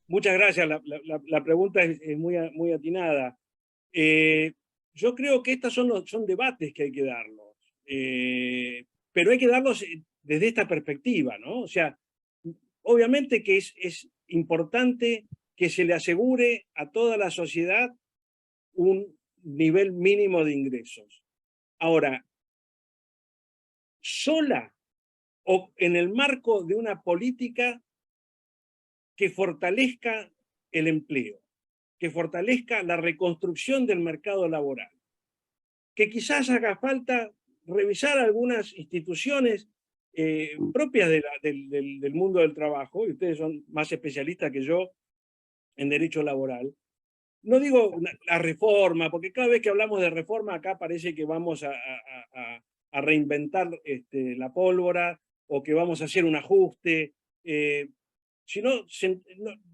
muchas gracias, la pregunta es muy atinada. Yo creo que estos son debates que hay que darlos, pero hay que darlos desde esta perspectiva, ¿no? O sea, obviamente que es importante que se le asegure a toda la sociedad un nivel mínimo de ingresos. Ahora, sola o en el marco de una política que fortalezca el empleo, que fortalezca la reconstrucción del mercado laboral, que quizás haga falta revisar algunas instituciones propias del mundo del trabajo, y ustedes son más especialistas que yo en derecho laboral. No digo la reforma, porque cada vez que hablamos de reforma acá parece que vamos a reinventar la pólvora o que vamos a hacer un ajuste. Sino,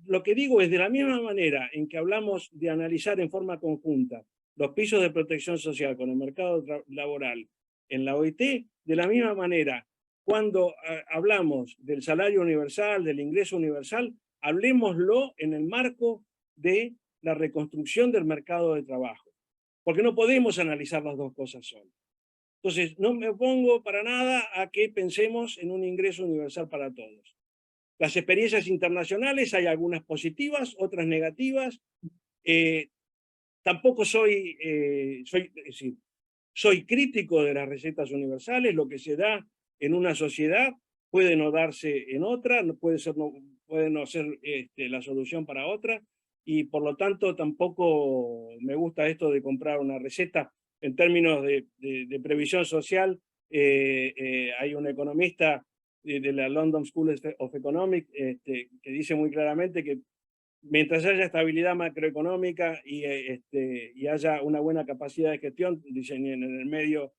lo que digo es de la misma manera en que hablamos de analizar en forma conjunta los pisos de protección social con el mercado laboral en la OIT, de la misma manera, cuando hablamos del salario universal, del ingreso universal, hablemoslo en el marco de la reconstrucción del mercado de trabajo, porque no podemos analizar las dos cosas solas. Entonces, no me opongo para nada a que pensemos en un ingreso universal para todos. Las experiencias internacionales, hay algunas positivas, otras negativas. Tampoco soy crítico de las recetas universales. Lo que se da en una sociedad puede no darse en otra, puede no ser la solución para otra, y por lo tanto tampoco me gusta esto de comprar una receta. En términos de previsión social, hay un economista de la London School of Economics que dice muy claramente que mientras haya estabilidad macroeconómica y haya una buena capacidad de gestión, diseñen en el medio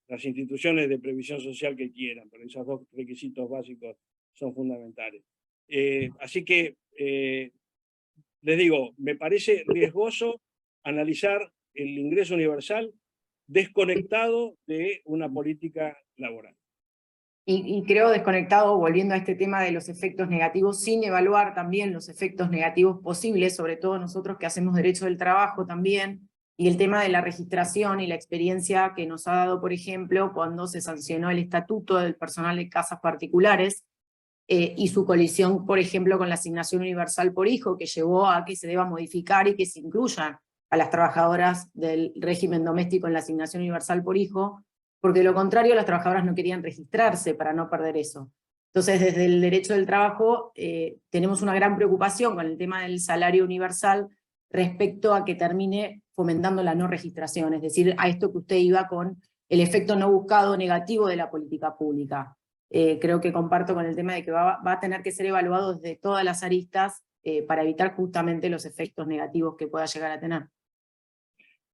las instituciones de previsión social que quieran, pero esos dos requisitos básicos son fundamentales. Así que, les digo, me parece riesgoso analizar el ingreso universal desconectado de una política laboral. Y creo desconectado, volviendo a este tema de los efectos negativos, sin evaluar también los efectos negativos posibles, sobre todo nosotros que hacemos derecho del trabajo también, y el tema de la registración y la experiencia que nos ha dado, por ejemplo, cuando se sancionó el estatuto del personal de casas particulares, y su colisión, por ejemplo, con la asignación universal por hijo, que llevó a que se deba modificar y que se incluyan a las trabajadoras del régimen doméstico en la asignación universal por hijo, porque de lo contrario las trabajadoras no querían registrarse para no perder eso. Entonces, desde el derecho del trabajo tenemos una gran preocupación con el tema del salario universal respecto a que termine fomentando la no registración, es decir, a esto que usted iba con el efecto no buscado negativo de la política pública. Creo que comparto con el tema de que va a tener que ser evaluado desde todas las aristas para evitar justamente los efectos negativos que pueda llegar a tener.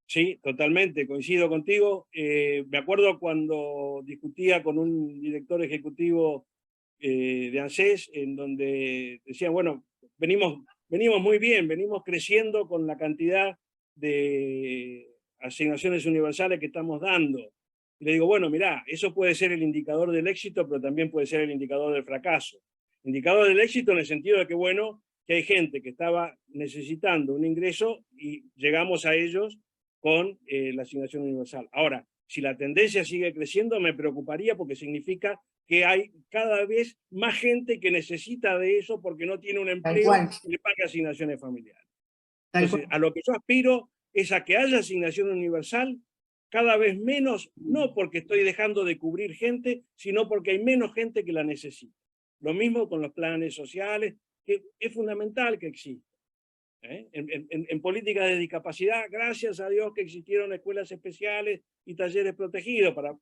Sí, totalmente, coincido contigo. Me acuerdo cuando discutía con un director ejecutivo de ANSES, en donde decían, bueno, venimos muy bien, venimos creciendo con la cantidad de asignaciones universales que estamos dando. Y le digo, bueno, mirá, eso puede ser el indicador del éxito, pero también puede ser el indicador del fracaso. Indicador del éxito en el sentido de que, bueno, que hay gente que estaba necesitando un ingreso y llegamos a ellos con la asignación universal. Ahora, si la tendencia sigue creciendo, me preocuparía porque significa que hay cada vez más gente que necesita de eso porque no tiene un Tal empleo cual, y le paga asignaciones familiares. tal Entonces, cual. a lo que yo aspiro es a que haya asignación universal cada vez menos, no porque estoy dejando de cubrir gente, sino porque hay menos gente que la necesita. Lo mismo con los planes sociales, que es fundamental que exista. En políticas de discapacidad, gracias a Dios que existieron escuelas especiales y talleres protegidos, para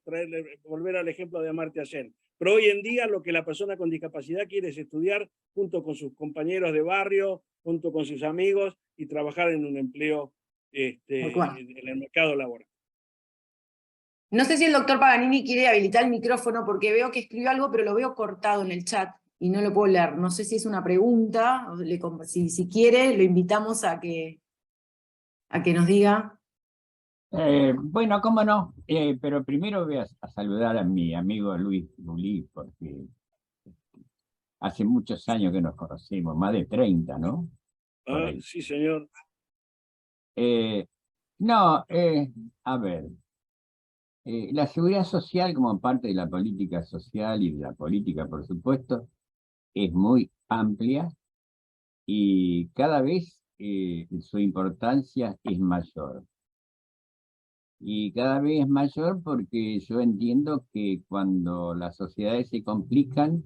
volver al ejemplo de Amartya Sen. Pero hoy en día lo que la persona con discapacidad quiere es estudiar junto con sus compañeros de barrio, junto con sus amigos y trabajar en un empleo Tal cual. en el mercado laboral. No sé si el doctor Paganini quiere habilitar el micrófono porque veo que escribió algo, pero lo veo cortado en el chat y no lo puedo leer. No sé si es una pregunta, si quiere, lo invitamos a que nos diga. Bueno, cómo no, pero primero voy a saludar a mi amigo Luis Bulí, porque hace muchos años que nos conocemos, más de 30, ¿no? Por ahí. Sí, señor. No, a ver, la seguridad social como parte de la política social y de la política, por supuesto, es muy amplia y cada vez su importancia es mayor. Y cada vez es mayor porque yo entiendo que cuando las sociedades se complican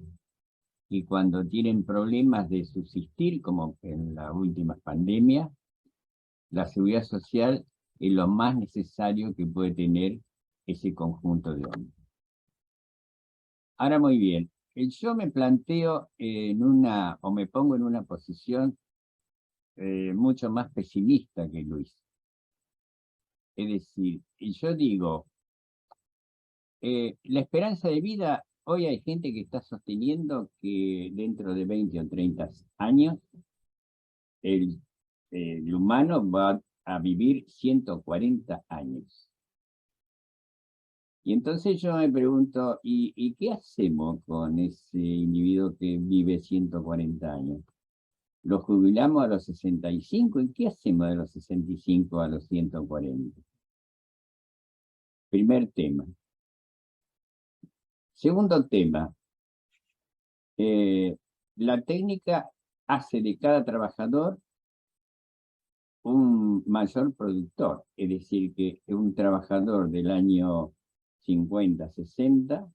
y cuando tienen problemas de subsistir, como en la última pandemia, la seguridad social es lo más necesario que puede tener ese conjunto de hombres. Ahora muy bien, yo me planteo o me pongo en una posición mucho más pesimista que Luis. Es decir, yo digo, la esperanza de vida, hoy hay gente que está sosteniendo que dentro de 20 o 30 años el humano va a vivir 140 años. Y entonces yo me pregunto, ¿y qué hacemos con ese individuo que vive 140 años? ¿Lo jubilamos a los 65? ¿Y qué hacemos de los 65 a los 140? Primer tema. Segundo tema, la técnica hace de cada trabajador un mayor productor, es decir, que un trabajador del año 50, 60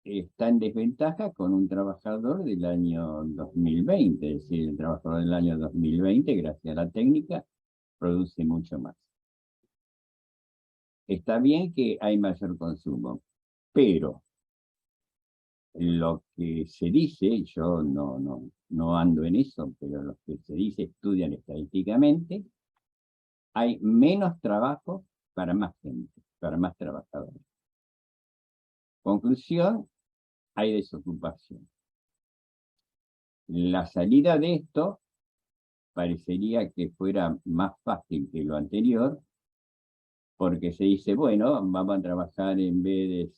está en desventaja con un trabajador del año 2020, es decir, el trabajador del año 2020, gracias a la técnica, produce mucho más. Está bien que hay mayor consumo, pero lo que se dice, yo no ando en eso, pero lo que se dice, estudian estadísticamente, hay menos trabajo para más gente, para más trabajadores. Conclusión, hay desocupación. La salida de esto parecería que fuera más fácil que lo anterior, porque se dice, bueno, vamos a trabajar en vez de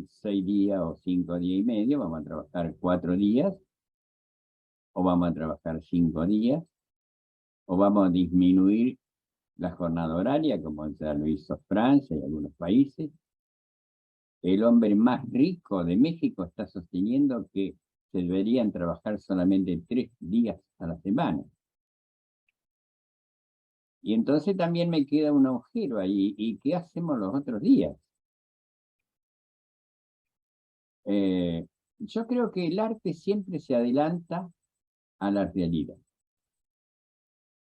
6 días o 5 días y medio, vamos a trabajar 4 días, o vamos a trabajar 5 días, o vamos a disminuir la jornada horaria, como ya lo hizo Francia y algunos países. El hombre más rico de México está sosteniendo que se deberían trabajar solamente 3 días a la semana. Y entonces también me queda un agujero ahí. ¿Y qué hacemos los otros días? Yo creo que el arte siempre se adelanta a la realidad.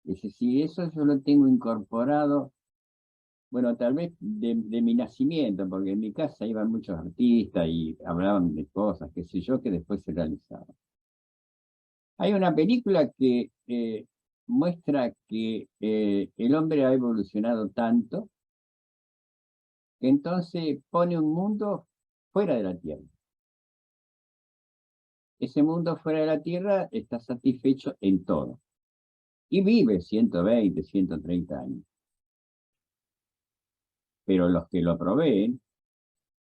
Es decir, eso yo lo tengo incorporado, bueno, tal vez de mi nacimiento, porque en mi casa iban muchos artistas y hablaban de cosas, qué sé yo, que después se realizaban. Hay una película que muestra que el hombre ha evolucionado tanto que entonces pone un mundo fuera de la Tierra. Ese mundo fuera de la Tierra está satisfecho en todo. Y vive 120, 130 años. Pero los que lo proveen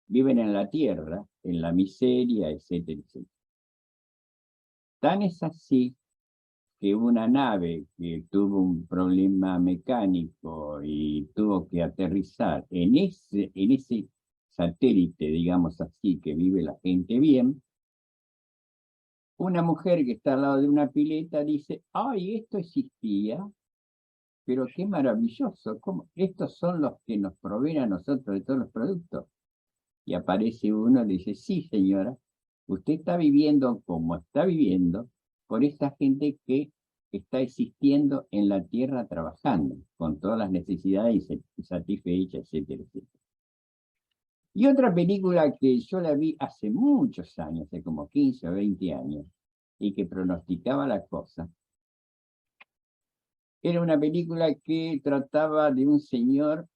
viven en la Tierra, en la miseria, etcétera, etcétera. Tan es así que una nave que tuvo un problema mecánico y tuvo que aterrizar en ese satélite, digamos así, que vive la gente bien, una mujer que está al lado de una pileta dice, ¡ay, esto existía! Pero qué maravilloso, ¿cómo? Estos son los que nos proveen a nosotros de todos los productos. Y aparece uno y le dice, sí señora, usted está viviendo como está viviendo por esta gente que está existiendo en la tierra trabajando, con todas las necesidades satisfechas, etcétera, etcétera. Y otra película que yo la vi hace muchos años, hace como 15 o 20 años, y que pronosticaba la cosa, era una película que trataba de un señor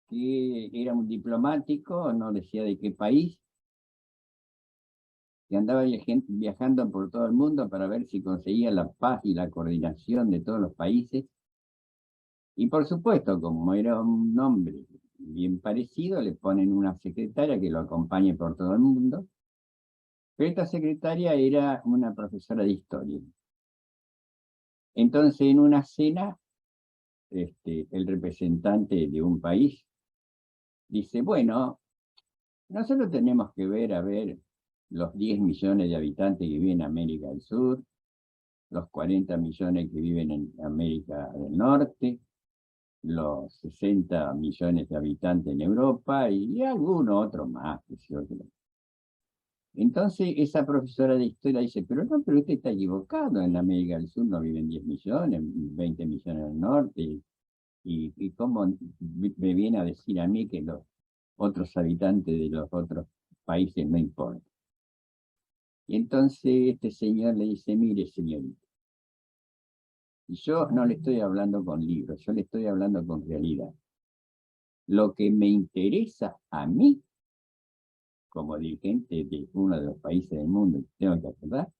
que era un diplomático, no decía de qué país, que andaba viajando por todo el mundo para ver si conseguía la paz y la coordinación de todos los países. Y por supuesto, como era un hombre bien parecido, le ponen una secretaria que lo acompañe por todo el mundo. Pero esta secretaria era una profesora de historia. Entonces, en una cena, el representante de un país dice, bueno, nosotros tenemos que ver, a ver, los 10 millones de habitantes que viven en América del Sur, los 40 millones que viven en América del Norte, los 60 millones de habitantes en Europa y alguno otro más. Entonces esa profesora de historia dice, pero no, pero usted está equivocado, en América del Sur no viven 10 millones, 20 millones en el norte, y cómo me viene a decir a mí que los otros habitantes de los otros países no importan. Y entonces este señor le dice, mire señorita, yo no le estoy hablando con libros, yo le estoy hablando con realidad. Lo que me interesa a mí, como dirigente de uno de los países del mundo, tengo que acordar,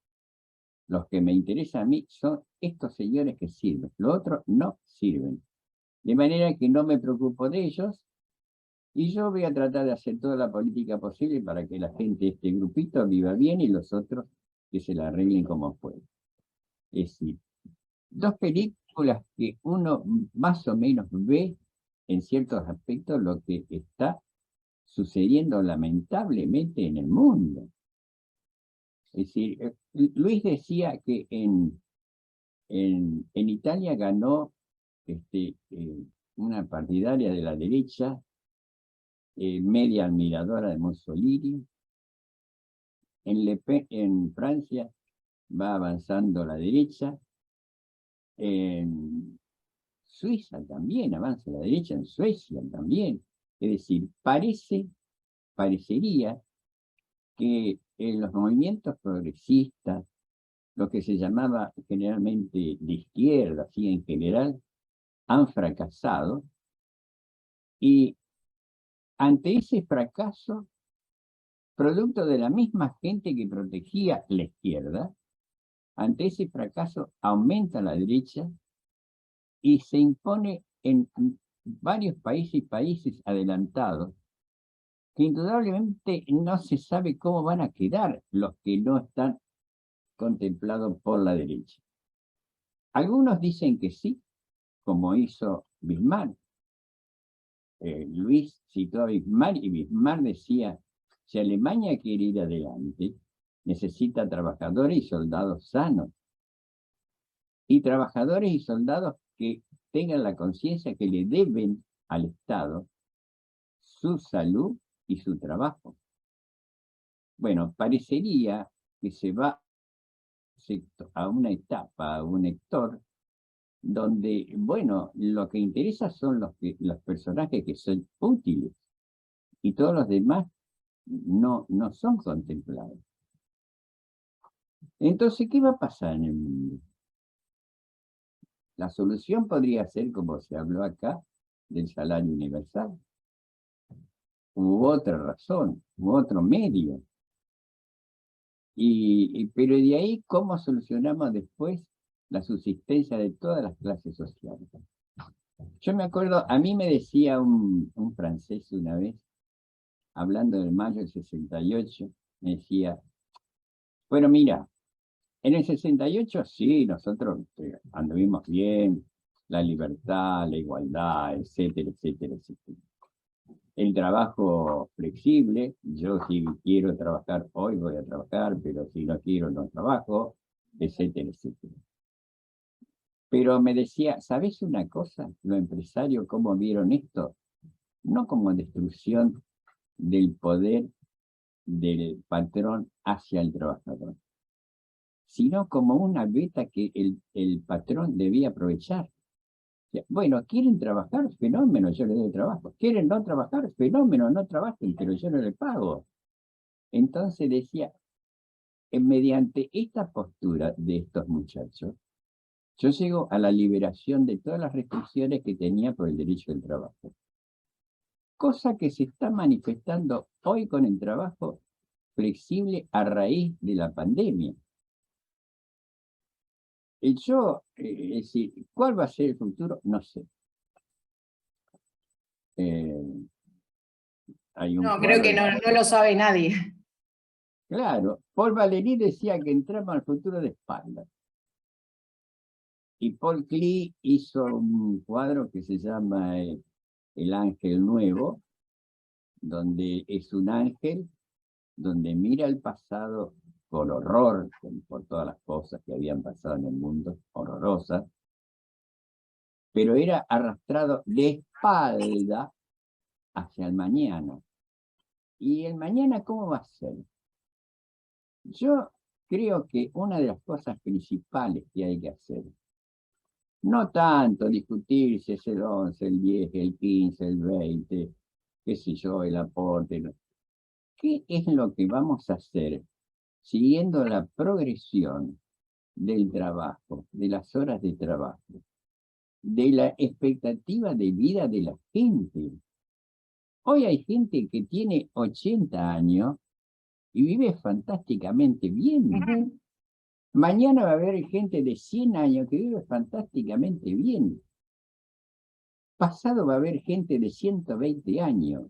los que me interesa a mí son estos señores que sirven, los otros no sirven. De manera que no me preocupo de ellos, y yo voy a tratar de hacer toda la política posible para que la gente de este grupito viva bien y los otros que se la arreglen como pueden. Es decir, dos películas que uno más o menos ve en ciertos aspectos lo que está sucediendo lamentablemente en el mundo. Es decir, Luis decía que en Italia ganó una partidaria de la derecha, media admiradora de Mussolini. En Francia va avanzando la derecha. En Suiza también avanza la derecha, en Suecia también. Es decir, parecería que en los movimientos progresistas, lo que se llamaba generalmente de izquierda, así en general, han fracasado, y ante ese fracaso, producto de la misma gente que protegía la izquierda, ante ese fracaso aumenta la derecha y se impone en varios países adelantados, que indudablemente no se sabe cómo van a quedar los que no están contemplados por la derecha. Algunos dicen que sí, como hizo Bismarck. Luis citó a Bismarck y Bismarck decía, si Alemania quiere ir adelante, necesita trabajadores y soldados sanos. Y trabajadores y soldados que tengan la conciencia que le deben al Estado su salud y su trabajo. Bueno, parecería que se va a una etapa, a un sector, donde, bueno, lo que interesa son los personajes que son útiles, y todos los demás no son contemplados. Entonces, ¿qué va a pasar en el mundo? La solución podría ser, como se habló acá, del salario universal. U otra razón, u otro medio. Pero de ahí, ¿cómo solucionamos después la subsistencia de todas las clases sociales? Yo me acuerdo, a mí me decía un francés una vez, hablando del mayo del 68, me decía, bueno, mira, en el 68 sí, nosotros anduvimos bien, la libertad, la igualdad, etcétera, etcétera, etcétera. el trabajo flexible. Yo si quiero trabajar hoy voy a trabajar, pero si no quiero no trabajo, etcétera, etcétera. Pero me decía, ¿sabes una cosa? Los empresarios, ¿cómo vieron esto? No como destrucción del poder del patrón hacia el trabajador, sino como una beta que el patrón debía aprovechar. O sea, bueno, ¿quieren trabajar? Fenómeno, yo les doy trabajo. ¿Quieren no trabajar? Fenómeno, no trabajen, pero yo no les pago. Entonces decía, mediante esta postura de estos muchachos, yo llego a la liberación de todas las restricciones que tenía por el derecho del trabajo. Cosa que se está manifestando hoy con el trabajo flexible a raíz de la pandemia. Es decir, ¿cuál va a ser el futuro? No sé. Hay un No, creo que cuadro, no lo sabe nadie. claro, Paul Valéry decía que entramos al futuro de espalda. Y Paul Klee hizo un cuadro que se llama El Ángel Nuevo, donde es un ángel, donde mira el pasado con horror, por todas las cosas que habían pasado en el mundo, horrorosas, pero era arrastrado de espalda hacia el mañana. ¿Y el mañana cómo va a ser? Yo creo que una de las cosas principales que hay que hacer, no tanto discutir si es el 11, el 10, el 15, el 20, qué sé yo, el aporte, ¿qué es lo que vamos a hacer siguiendo la progresión del trabajo, de las horas de trabajo, de la expectativa de vida de la gente? Hoy hay gente que tiene 80 años y vive fantásticamente bien. Mañana va a haber gente de 100 años que vive fantásticamente bien. Pasado va a haber gente de 120 años.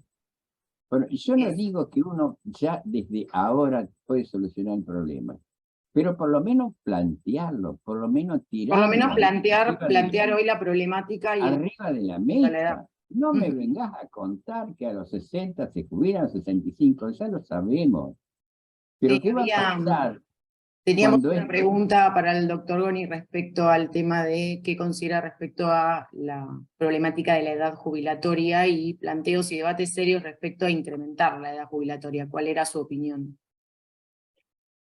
Bueno, yo no digo que uno ya desde ahora puede solucionar el problema, pero por lo menos plantearlo, por lo menos Por lo tirarlo menos plantear arriba hoy la problemática y de la a la edad. mesa. No me vengas a contar que a los 60 se jubilan, a los 65, ya lo sabemos. Pero Sí, ¿qué va a pasar teníamos cuando una pregunta para el doctor Goni respecto al tema de qué considera respecto a la problemática de la edad jubilatoria y planteos y debates serios respecto a incrementar la edad jubilatoria? ¿Cuál era su opinión?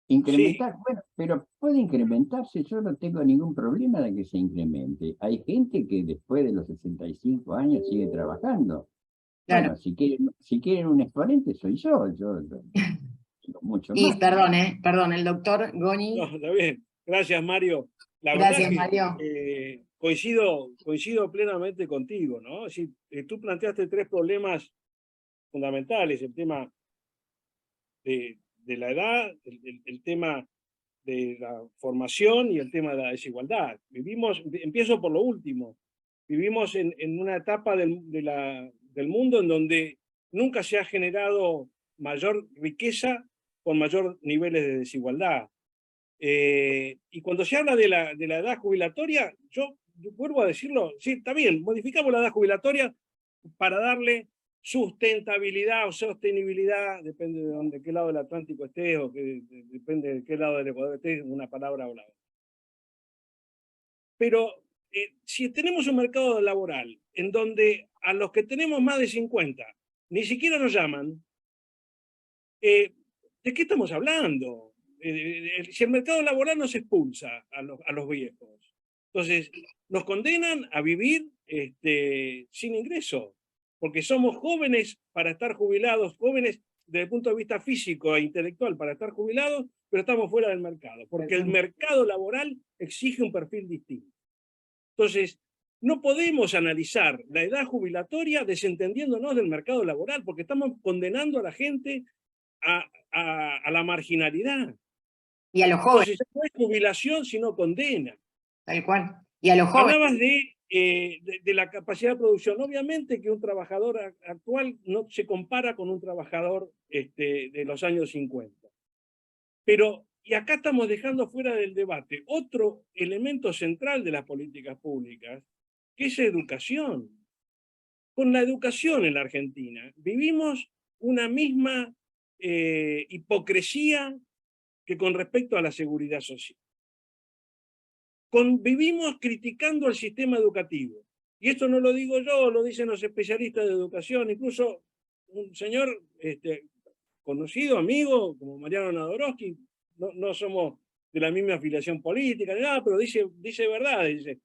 incrementar? Bueno, pero puede incrementarse, yo no tengo ningún problema de que se incremente. Hay gente que después de los 65 años sigue trabajando. Claro. Bueno, si quieren un exponente, soy yo digo mucho Y más. perdón, el doctor Goni. No, está bien. Gracias, Mario. La verdad Gracias, que Mario. coincido plenamente contigo, ¿no? Es decir, tú planteaste tres problemas fundamentales: el tema de la edad, el tema de la formación y el tema de la desigualdad. Empiezo por lo último, vivimos en una etapa del mundo en donde nunca se ha generado mayor riqueza con mayor niveles de desigualdad. Y cuando se habla de la edad jubilatoria, yo vuelvo a decirlo, sí, está bien, modificamos la edad jubilatoria para darle sustentabilidad o sostenibilidad, depende de qué lado del Atlántico estés o depende de qué lado del Ecuador estés, una palabra o la otra. Pero si tenemos un mercado laboral en donde a los que tenemos más de 50 ni siquiera nos llaman, ¿de qué estamos hablando? Si el mercado laboral nos expulsa a los viejos, entonces nos condenan a vivir sin ingreso, porque somos jóvenes para estar jubilados, jóvenes desde el punto de vista físico e intelectual para estar jubilados, pero estamos fuera del mercado, porque el mercado laboral exige un perfil distinto. Entonces, no podemos analizar la edad jubilatoria desentendiéndonos del mercado laboral, porque estamos condenando a la gente a la marginalidad. Y a los jóvenes. Entonces, no es jubilación, sino condena. Tal cual. Y a los jóvenes. Hablabas de la capacidad de producción. Obviamente que un trabajador actual no se compara con un trabajador de los años 50. Pero, y acá estamos dejando fuera del debate otro elemento central de las políticas públicas, que es educación. con la educación en la Argentina. Vivimos una misma hipocresía que con respecto a la seguridad social. Vivimos criticando el sistema educativo. Y esto no lo digo yo, lo dicen los especialistas de educación, incluso un señor conocido, amigo, como Mariano Nadorowski, no somos de la misma afiliación política, ni nada, pero dice verdad, dice,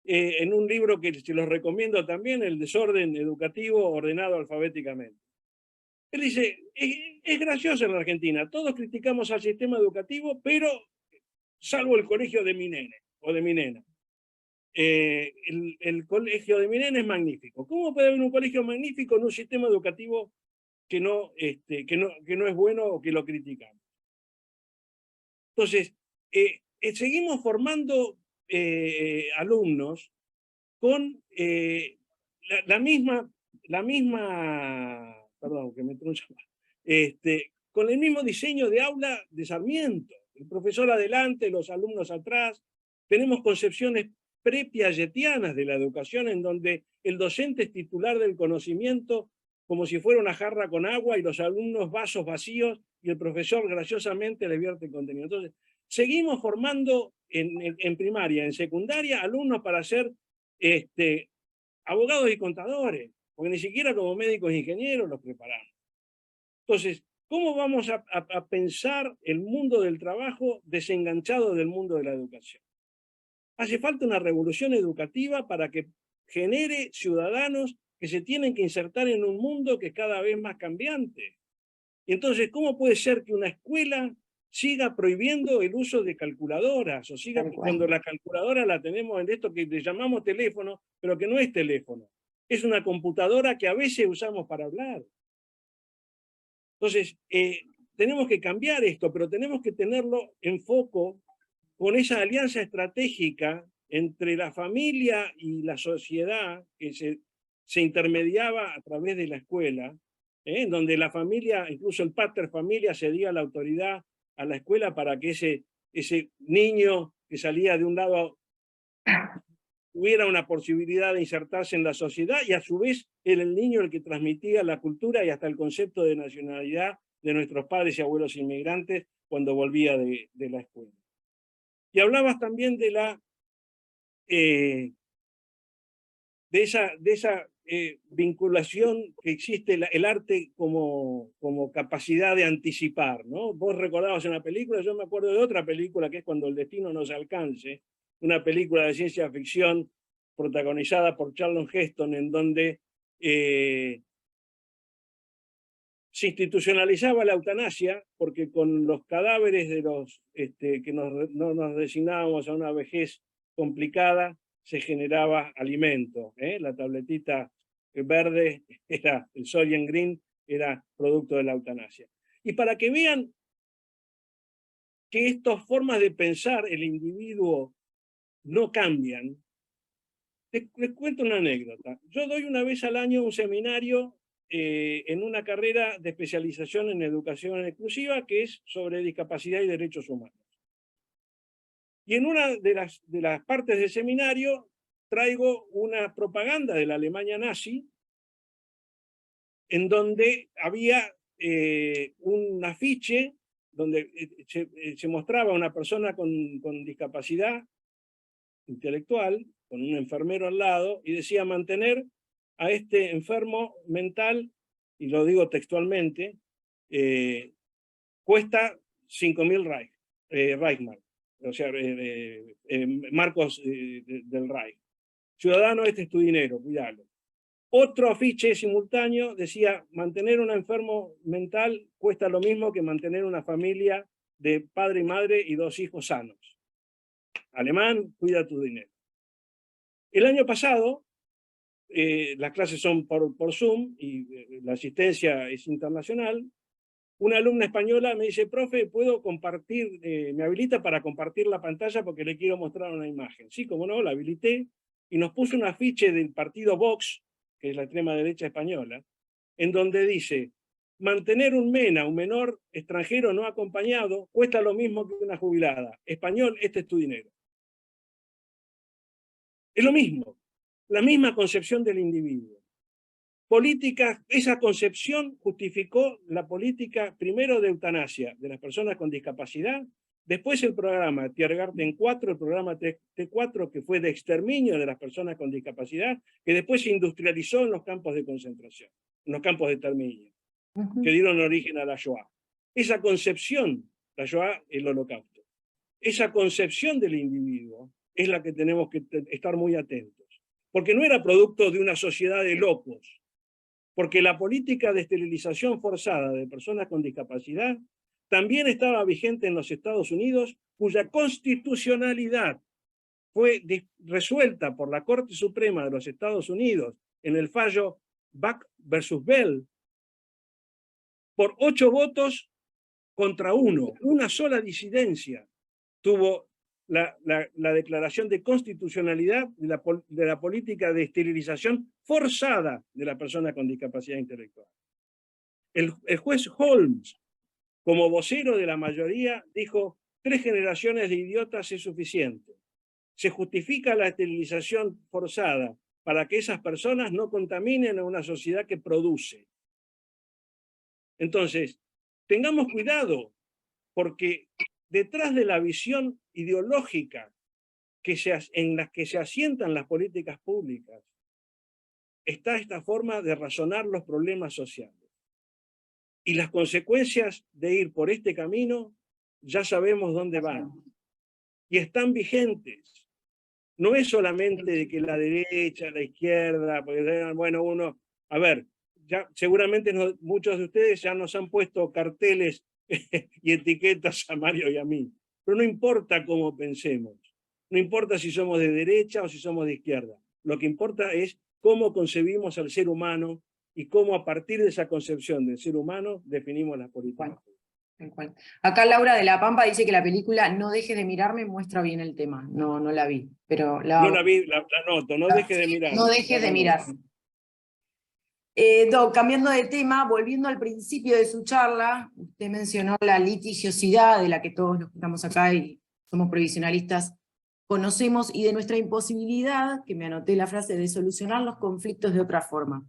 en un libro que se los recomiendo también, El desorden educativo ordenado alfabéticamente. Él dice, es gracioso en la Argentina, todos criticamos al sistema educativo, pero salvo el colegio de mi nene o de mi nena. El colegio de mi nene es magnífico. ¿Cómo puede haber un colegio magnífico en un sistema educativo que no es bueno o que lo criticamos? Entonces, seguimos formando alumnos con la misma, perdón, que me truncha más, con el mismo diseño de aula de Sarmiento. El profesor adelante, los alumnos atrás. Tenemos concepciones pre-piagetianas de la educación en donde el docente es titular del conocimiento como si fuera una jarra con agua y los alumnos vasos vacíos y el profesor graciosamente le vierte el contenido. Entonces, seguimos formando en primaria, en secundaria, alumnos para ser abogados y contadores, porque ni siquiera como médicos e ingenieros los preparamos. Entonces, ¿cómo vamos a pensar el mundo del trabajo desenganchado del mundo de la educación? Hace falta una revolución educativa para que genere ciudadanos que se tienen que insertar en un mundo que es cada vez más cambiante. Y entonces, ¿cómo puede ser que una escuela siga prohibiendo el uso de calculadoras? O siga, cuando la calculadora la tenemos en esto que le llamamos teléfono, pero que no es teléfono. Es una computadora que a veces usamos para hablar. Entonces, tenemos que cambiar esto, pero tenemos que tenerlo en foco con esa alianza estratégica entre la familia y la sociedad que se intermediaba a través de la escuela, en donde la familia, incluso el pater familia, cedía la autoridad a la escuela para que ese niño que salía de un lado tuviera una posibilidad de insertarse en la sociedad, y a su vez era el niño el que transmitía la cultura y hasta el concepto de nacionalidad de nuestros padres y abuelos inmigrantes cuando volvía de la escuela. Y hablabas también de esa vinculación que existe el arte como capacidad de anticipar, ¿no? Vos recordabas una película, yo me acuerdo de otra película que es Cuando el destino nos alcance, una película de ciencia ficción protagonizada por Charlton Heston, en donde se institucionalizaba la eutanasia, porque con los cadáveres de los que no nos resignábamos a una vejez complicada, se generaba alimento. La tabletita verde, el Soylent Green, era producto de la eutanasia. Y para que vean que estas formas de pensar el individuo no cambian, les cuento una anécdota. Yo doy una vez al año un seminario en una carrera de especialización en educación inclusiva que es sobre discapacidad y derechos humanos. Y en una de las partes del seminario traigo una propaganda de la Alemania nazi en donde había un afiche donde se mostraba una persona con discapacidad intelectual, con un enfermero al lado, y decía mantener a este enfermo mental, y lo digo textualmente, cuesta 5.000 Reichsmark, o sea, marcos del Reich. Ciudadano, este es tu dinero, cuidalo. Otro afiche simultáneo decía, mantener un enfermo mental cuesta lo mismo que mantener una familia de padre y madre y 2 hijos sanos. Alemán, cuida tu dinero. El año pasado, las clases son por Zoom y la asistencia es internacional. Una alumna española me dice, profe, ¿puedo compartir? Me habilita para compartir la pantalla porque le quiero mostrar una imagen. Sí, como no, la habilité y nos puso un afiche del partido Vox, que es la extrema derecha española, en donde dice, mantener un MENA, un menor extranjero no acompañado, cuesta lo mismo que una jubilada. Español, este es tu dinero. Es lo mismo, la misma concepción del individuo. políticas, esa concepción justificó la política primero de eutanasia de las personas con discapacidad, después el programa Tiergarten 4, el programa T4, que fue de exterminio de las personas con discapacidad, que después se industrializó en los campos de concentración, en los campos de exterminio, que dieron origen a la Shoah. Esa concepción, la Shoah, el Holocausto, esa concepción del individuo es la que tenemos que estar muy atentos, porque no era producto de una sociedad de locos, porque la política de esterilización forzada de personas con discapacidad también estaba vigente en los Estados Unidos, cuya constitucionalidad fue resuelta por la Corte Suprema de los Estados Unidos en el fallo Buck versus Bell por 8 votos contra 1, una sola disidencia tuvo la declaración de constitucionalidad de la política de esterilización forzada de la persona con discapacidad intelectual. El juez Holmes, como vocero de la mayoría, dijo: 3 generaciones de idiotas es suficiente. Se justifica la esterilización forzada para que esas personas no contaminen a una sociedad que produce. Entonces, tengamos cuidado, porque detrás de la visión ideológica en la que se asientan las políticas públicas está esta forma de razonar los problemas sociales. Y las consecuencias de ir por este camino ya sabemos dónde van. Y están vigentes. No es solamente de que la derecha, la izquierda, porque bueno, uno... A ver, ya seguramente muchos de ustedes ya nos han puesto carteles y etiquetas a Mario y a mí. Pero no importa cómo pensemos. No importa si somos de derecha o si somos de izquierda. Lo que importa es cómo concebimos al ser humano y cómo a partir de esa concepción del ser humano definimos las políticas. Acá Laura de la Pampa dice que la película No dejes de mirarme muestra bien el tema. No, no la vi. Pero no la vi, la noto, no dejes de mirar. No dejes de mirar. Cambiando de tema, volviendo al principio de su charla, usted mencionó la litigiosidad de la que todos los que estamos acá y somos previsionalistas conocemos, y de nuestra imposibilidad, que me anoté la frase, de solucionar los conflictos de otra forma.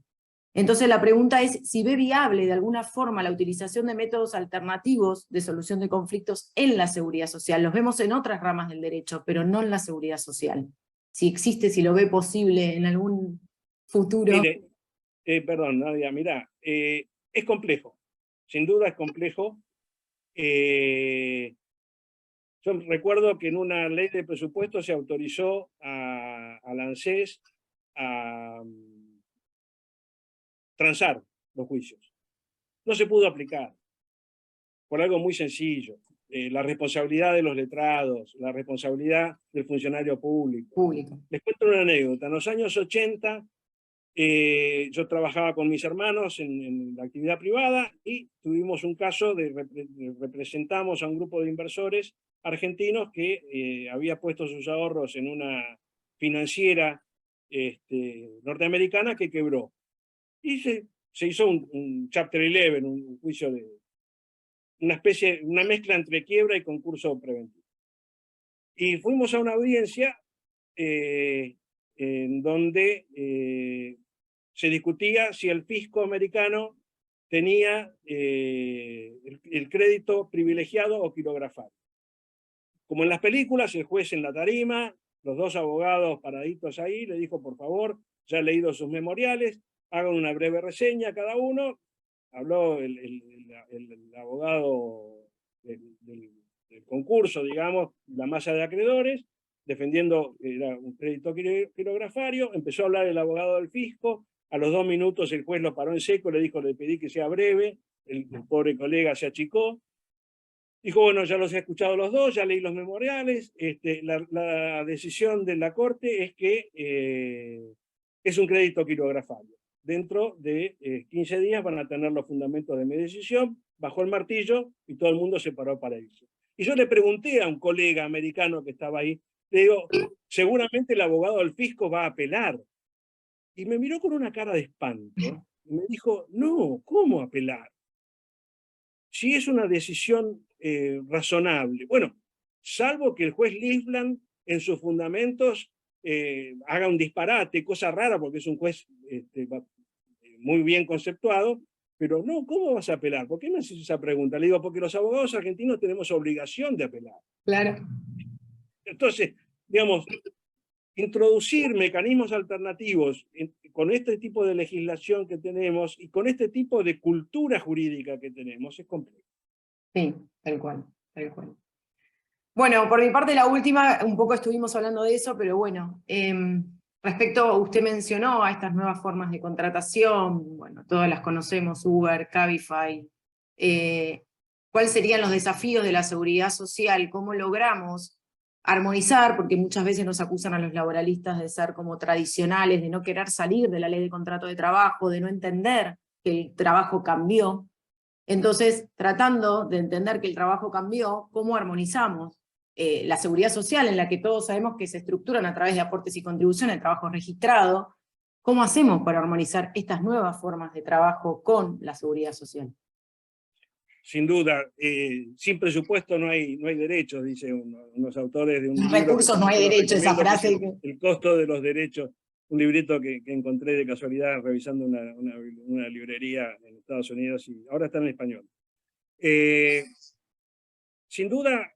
Entonces la pregunta es si ve viable de alguna forma la utilización de métodos alternativos de solución de conflictos en la seguridad social. Los vemos en otras ramas del derecho, pero no en la seguridad social. Si existe, si lo ve posible en algún futuro. Mire, perdón, Nadia, mirá, es complejo, sin duda es complejo. Yo recuerdo que en una ley de presupuesto se autorizó a la ANSES a transar los juicios. No se pudo aplicar, por algo muy sencillo. La responsabilidad de los letrados, la responsabilidad del funcionario público. Les cuento una anécdota. En los años 80, yo trabajaba con mis hermanos en la actividad privada y tuvimos un caso representamos a un grupo de inversores argentinos que había puesto sus ahorros en una financiera norteamericana que quebró. Y se hizo un Chapter 11, un juicio de una mezcla entre quiebra y concurso preventivo. Y fuimos a una audiencia en donde se discutía si el fisco americano tenía el crédito privilegiado o quirografario. Como en las películas, el juez en la tarima, los 2 abogados paraditos ahí, le dijo: por favor, ya he leído sus memoriales, hagan una breve reseña cada uno. Habló el abogado del concurso, digamos, la masa de acreedores, defendiendo que era un crédito quirografario. Empezó a hablar el abogado del fisco. A los 2 minutos el juez lo paró en seco, le dijo: le pedí que sea breve. El pobre colega se achicó. Dijo: bueno, ya los he escuchado los dos, ya leí los memoriales. La decisión de la Corte es que es un crédito quirografario. Dentro de 15 días van a tener los fundamentos de mi decisión. Bajó el martillo y todo el mundo se paró para irse. Y yo le pregunté a un colega americano que estaba ahí, le digo: seguramente el abogado del fisco va a apelar. Y me miró con una cara de espanto y me dijo: no, ¿cómo apelar? Si es una decisión razonable. Bueno, salvo que el juez Lisland en sus fundamentos haga un disparate, cosa rara porque es un juez muy bien conceptuado, pero no, ¿cómo vas a apelar? ¿Por qué me haces esa pregunta? Le digo, porque los abogados argentinos tenemos obligación de apelar. Claro. Entonces, digamos, introducir mecanismos alternativos con este tipo de legislación que tenemos y con este tipo de cultura jurídica que tenemos es complejo. Sí, tal cual, tal cual. Bueno, por mi parte la última, un poco estuvimos hablando de eso, pero bueno, respecto, usted mencionó a estas nuevas formas de contratación, bueno, todas las conocemos, Uber, Cabify, ¿cuáles serían los desafíos de la seguridad social? ¿Cómo logramos armonizar? Porque muchas veces nos acusan a los laboralistas de ser como tradicionales, de no querer salir de la ley de contrato de trabajo, de no entender que el trabajo cambió. Entonces, tratando de entender que el trabajo cambió, ¿cómo armonizamos la seguridad social, en la que todos sabemos que se estructuran a través de aportes y contribuciones, el trabajo registrado? ¿Cómo hacemos para armonizar estas nuevas formas de trabajo con la seguridad social? Sin duda, sin presupuesto no hay derechos, dicen unos autores de un Sin libro. recursos no hay derechos, esa frase. El costo de los derechos, un librito que encontré de casualidad revisando una librería en Estados Unidos y ahora está en español. Sin duda,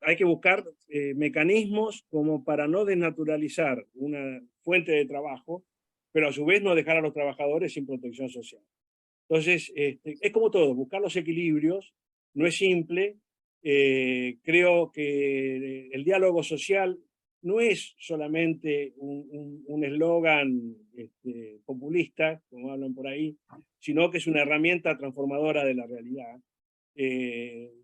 hay que buscar mecanismos como para no desnaturalizar una fuente de trabajo, pero a su vez no dejar a los trabajadores sin protección social. Entonces, es como todo, buscar los equilibrios, no es simple. Creo que el diálogo social no es solamente un eslogan populista, como hablan por ahí, sino que es una herramienta transformadora de la realidad.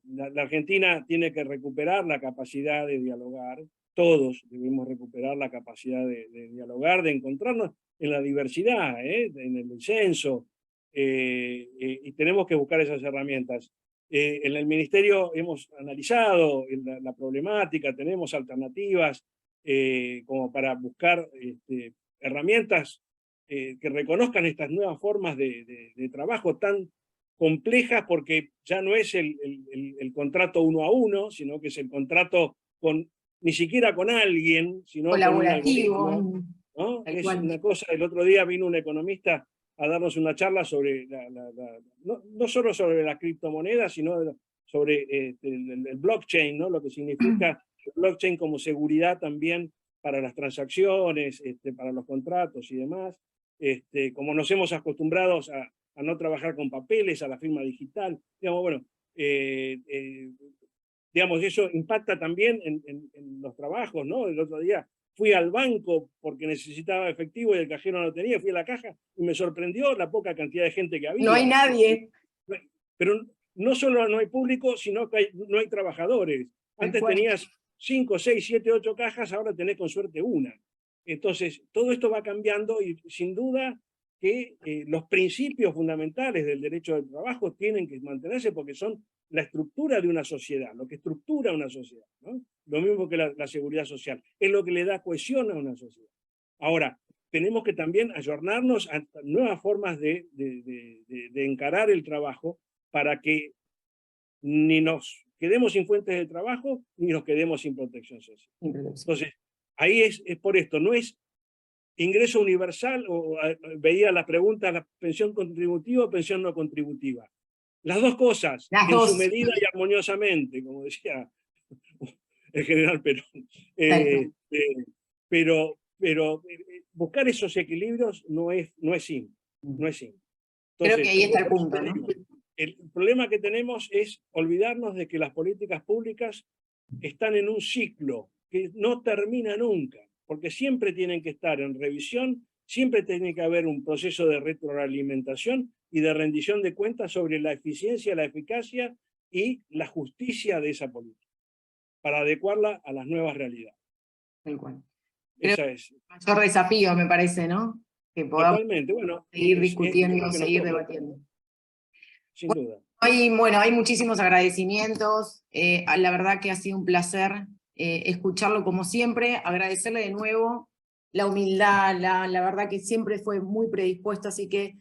La Argentina tiene que recuperar la capacidad de dialogar, todos debemos recuperar la capacidad de dialogar, de encontrarnos en la diversidad, en el censo, y tenemos que buscar esas herramientas. En el Ministerio hemos analizado la problemática, tenemos alternativas como para buscar herramientas que reconozcan estas nuevas formas de trabajo tan complejas, porque ya no es el contrato 1 a 1, sino que es el contrato ni siquiera con alguien, sino colaborativo, con un algoritmo, ¿no? Es una cosa. El otro día vino un economista a darnos una charla sobre no solo sobre las criptomonedas, sino sobre el blockchain, ¿no? Lo que significa el blockchain como seguridad también para las transacciones, para los contratos y demás. Como nos hemos acostumbrado a no trabajar con papeles, a la firma digital, digamos, bueno, digamos, eso impacta también en los trabajos, ¿no? El otro día fui al banco porque necesitaba efectivo y el cajero no lo tenía, fui a la caja y me sorprendió la poca cantidad de gente que había. No hay nadie. Pero no solo no hay público, sino que no hay trabajadores. Antes tenías 5, 6, 7, 8 cajas, ahora tenés con suerte una. Entonces, todo esto va cambiando y sin duda que los principios fundamentales del derecho del trabajo tienen que mantenerse porque son la estructura de una sociedad, lo que estructura una sociedad, ¿no? Lo mismo que la seguridad social, es lo que le da cohesión a una sociedad. Ahora, tenemos que también ayornarnos a nuevas formas de encarar el trabajo para que ni nos quedemos sin fuentes de trabajo ni nos quedemos sin protección social. Entonces, ahí es por esto, no es ingreso universal, o veía la pregunta, la pensión contributiva o pensión no contributiva. Las dos cosas, en su medida y armoniosamente, como decía el general Perón. Pero buscar esos equilibrios no es simple. No es simple. Entonces, creo que ahí está el punto, ¿no? El problema que tenemos es olvidarnos de que las políticas públicas están en un ciclo que no termina nunca, porque siempre tienen que estar en revisión, siempre tiene que haber un proceso de retroalimentación y de rendición de cuentas sobre la eficiencia, la eficacia y la justicia de esa política, para adecuarla a las nuevas realidades. Tal cual. Esa es. El mayor desafío, me parece, ¿no? Que podamos seguir discutiendo, seguir debatiendo. Sin duda. Hay muchísimos agradecimientos. La verdad que ha sido un placer escucharlo como siempre. Agradecerle de nuevo la humildad, la verdad que siempre fue muy predispuesto, así que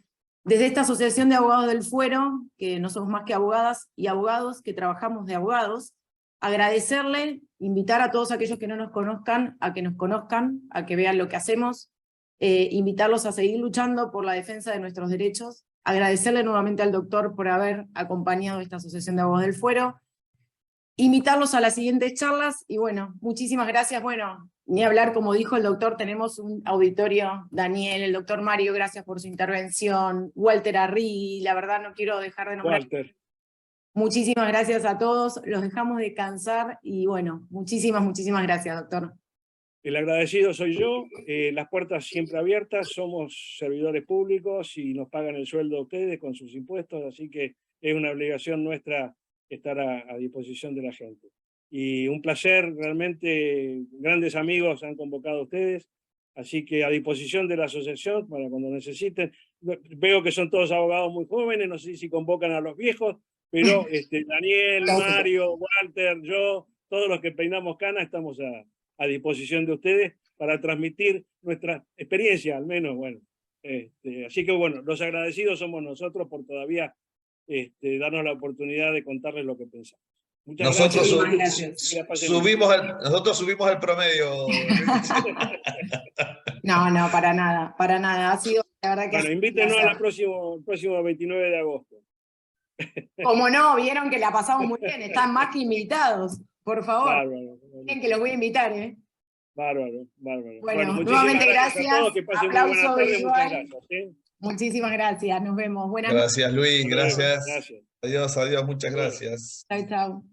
desde esta Asociación de Abogados del Fuero, que no somos más que abogadas y abogados, que trabajamos de abogados, agradecerle, invitar a todos aquellos que no nos conozcan, a que nos conozcan, a que vean lo que hacemos. invitarlos a seguir luchando por la defensa de nuestros derechos, agradecerle nuevamente al doctor por haber acompañado esta Asociación de Abogados del Fuero, invitarlos a las siguientes charlas, y bueno, muchísimas gracias. Bueno, ni hablar, como dijo el doctor, tenemos un auditorio, Daniel, el doctor Mario, gracias por su intervención, Walter Arrigui, la verdad no quiero dejar de nombrar. Walter. Muchísimas gracias a todos, los dejamos descansar, y bueno, muchísimas gracias, doctor. El agradecido soy yo, las puertas siempre abiertas, somos servidores públicos y nos pagan el sueldo a ustedes con sus impuestos, así que es una obligación nuestra estar a disposición de la gente. Y un placer, realmente grandes amigos han convocado a ustedes, así que a disposición de la asociación para cuando necesiten. Veo que son todos abogados muy jóvenes, no sé si convocan a los viejos, pero Daniel, Mario, Walter, yo, todos los que peinamos canas estamos a disposición de ustedes para transmitir nuestra experiencia, al menos, bueno. Así que bueno, los agradecidos somos nosotros por todavía darnos la oportunidad de contarles lo que pensamos. Muchas gracias. Nosotros subimos el promedio. No, para nada. Ha sido, la verdad que... Bueno, invítenos al próximo 29 de agosto. Como no, vieron que la pasamos muy bien, están más que invitados, por favor. Bárbaro. Miren que los voy a invitar, ¿eh? Bárbaro. Bueno, nuevamente gracias. A todos, que pasen muy buena tarde, muchas gracias. Muchísimas gracias, nos vemos. Buenas Gracias, Luis, gracias. Gracias. Adiós, muchas gracias. noches. Chau.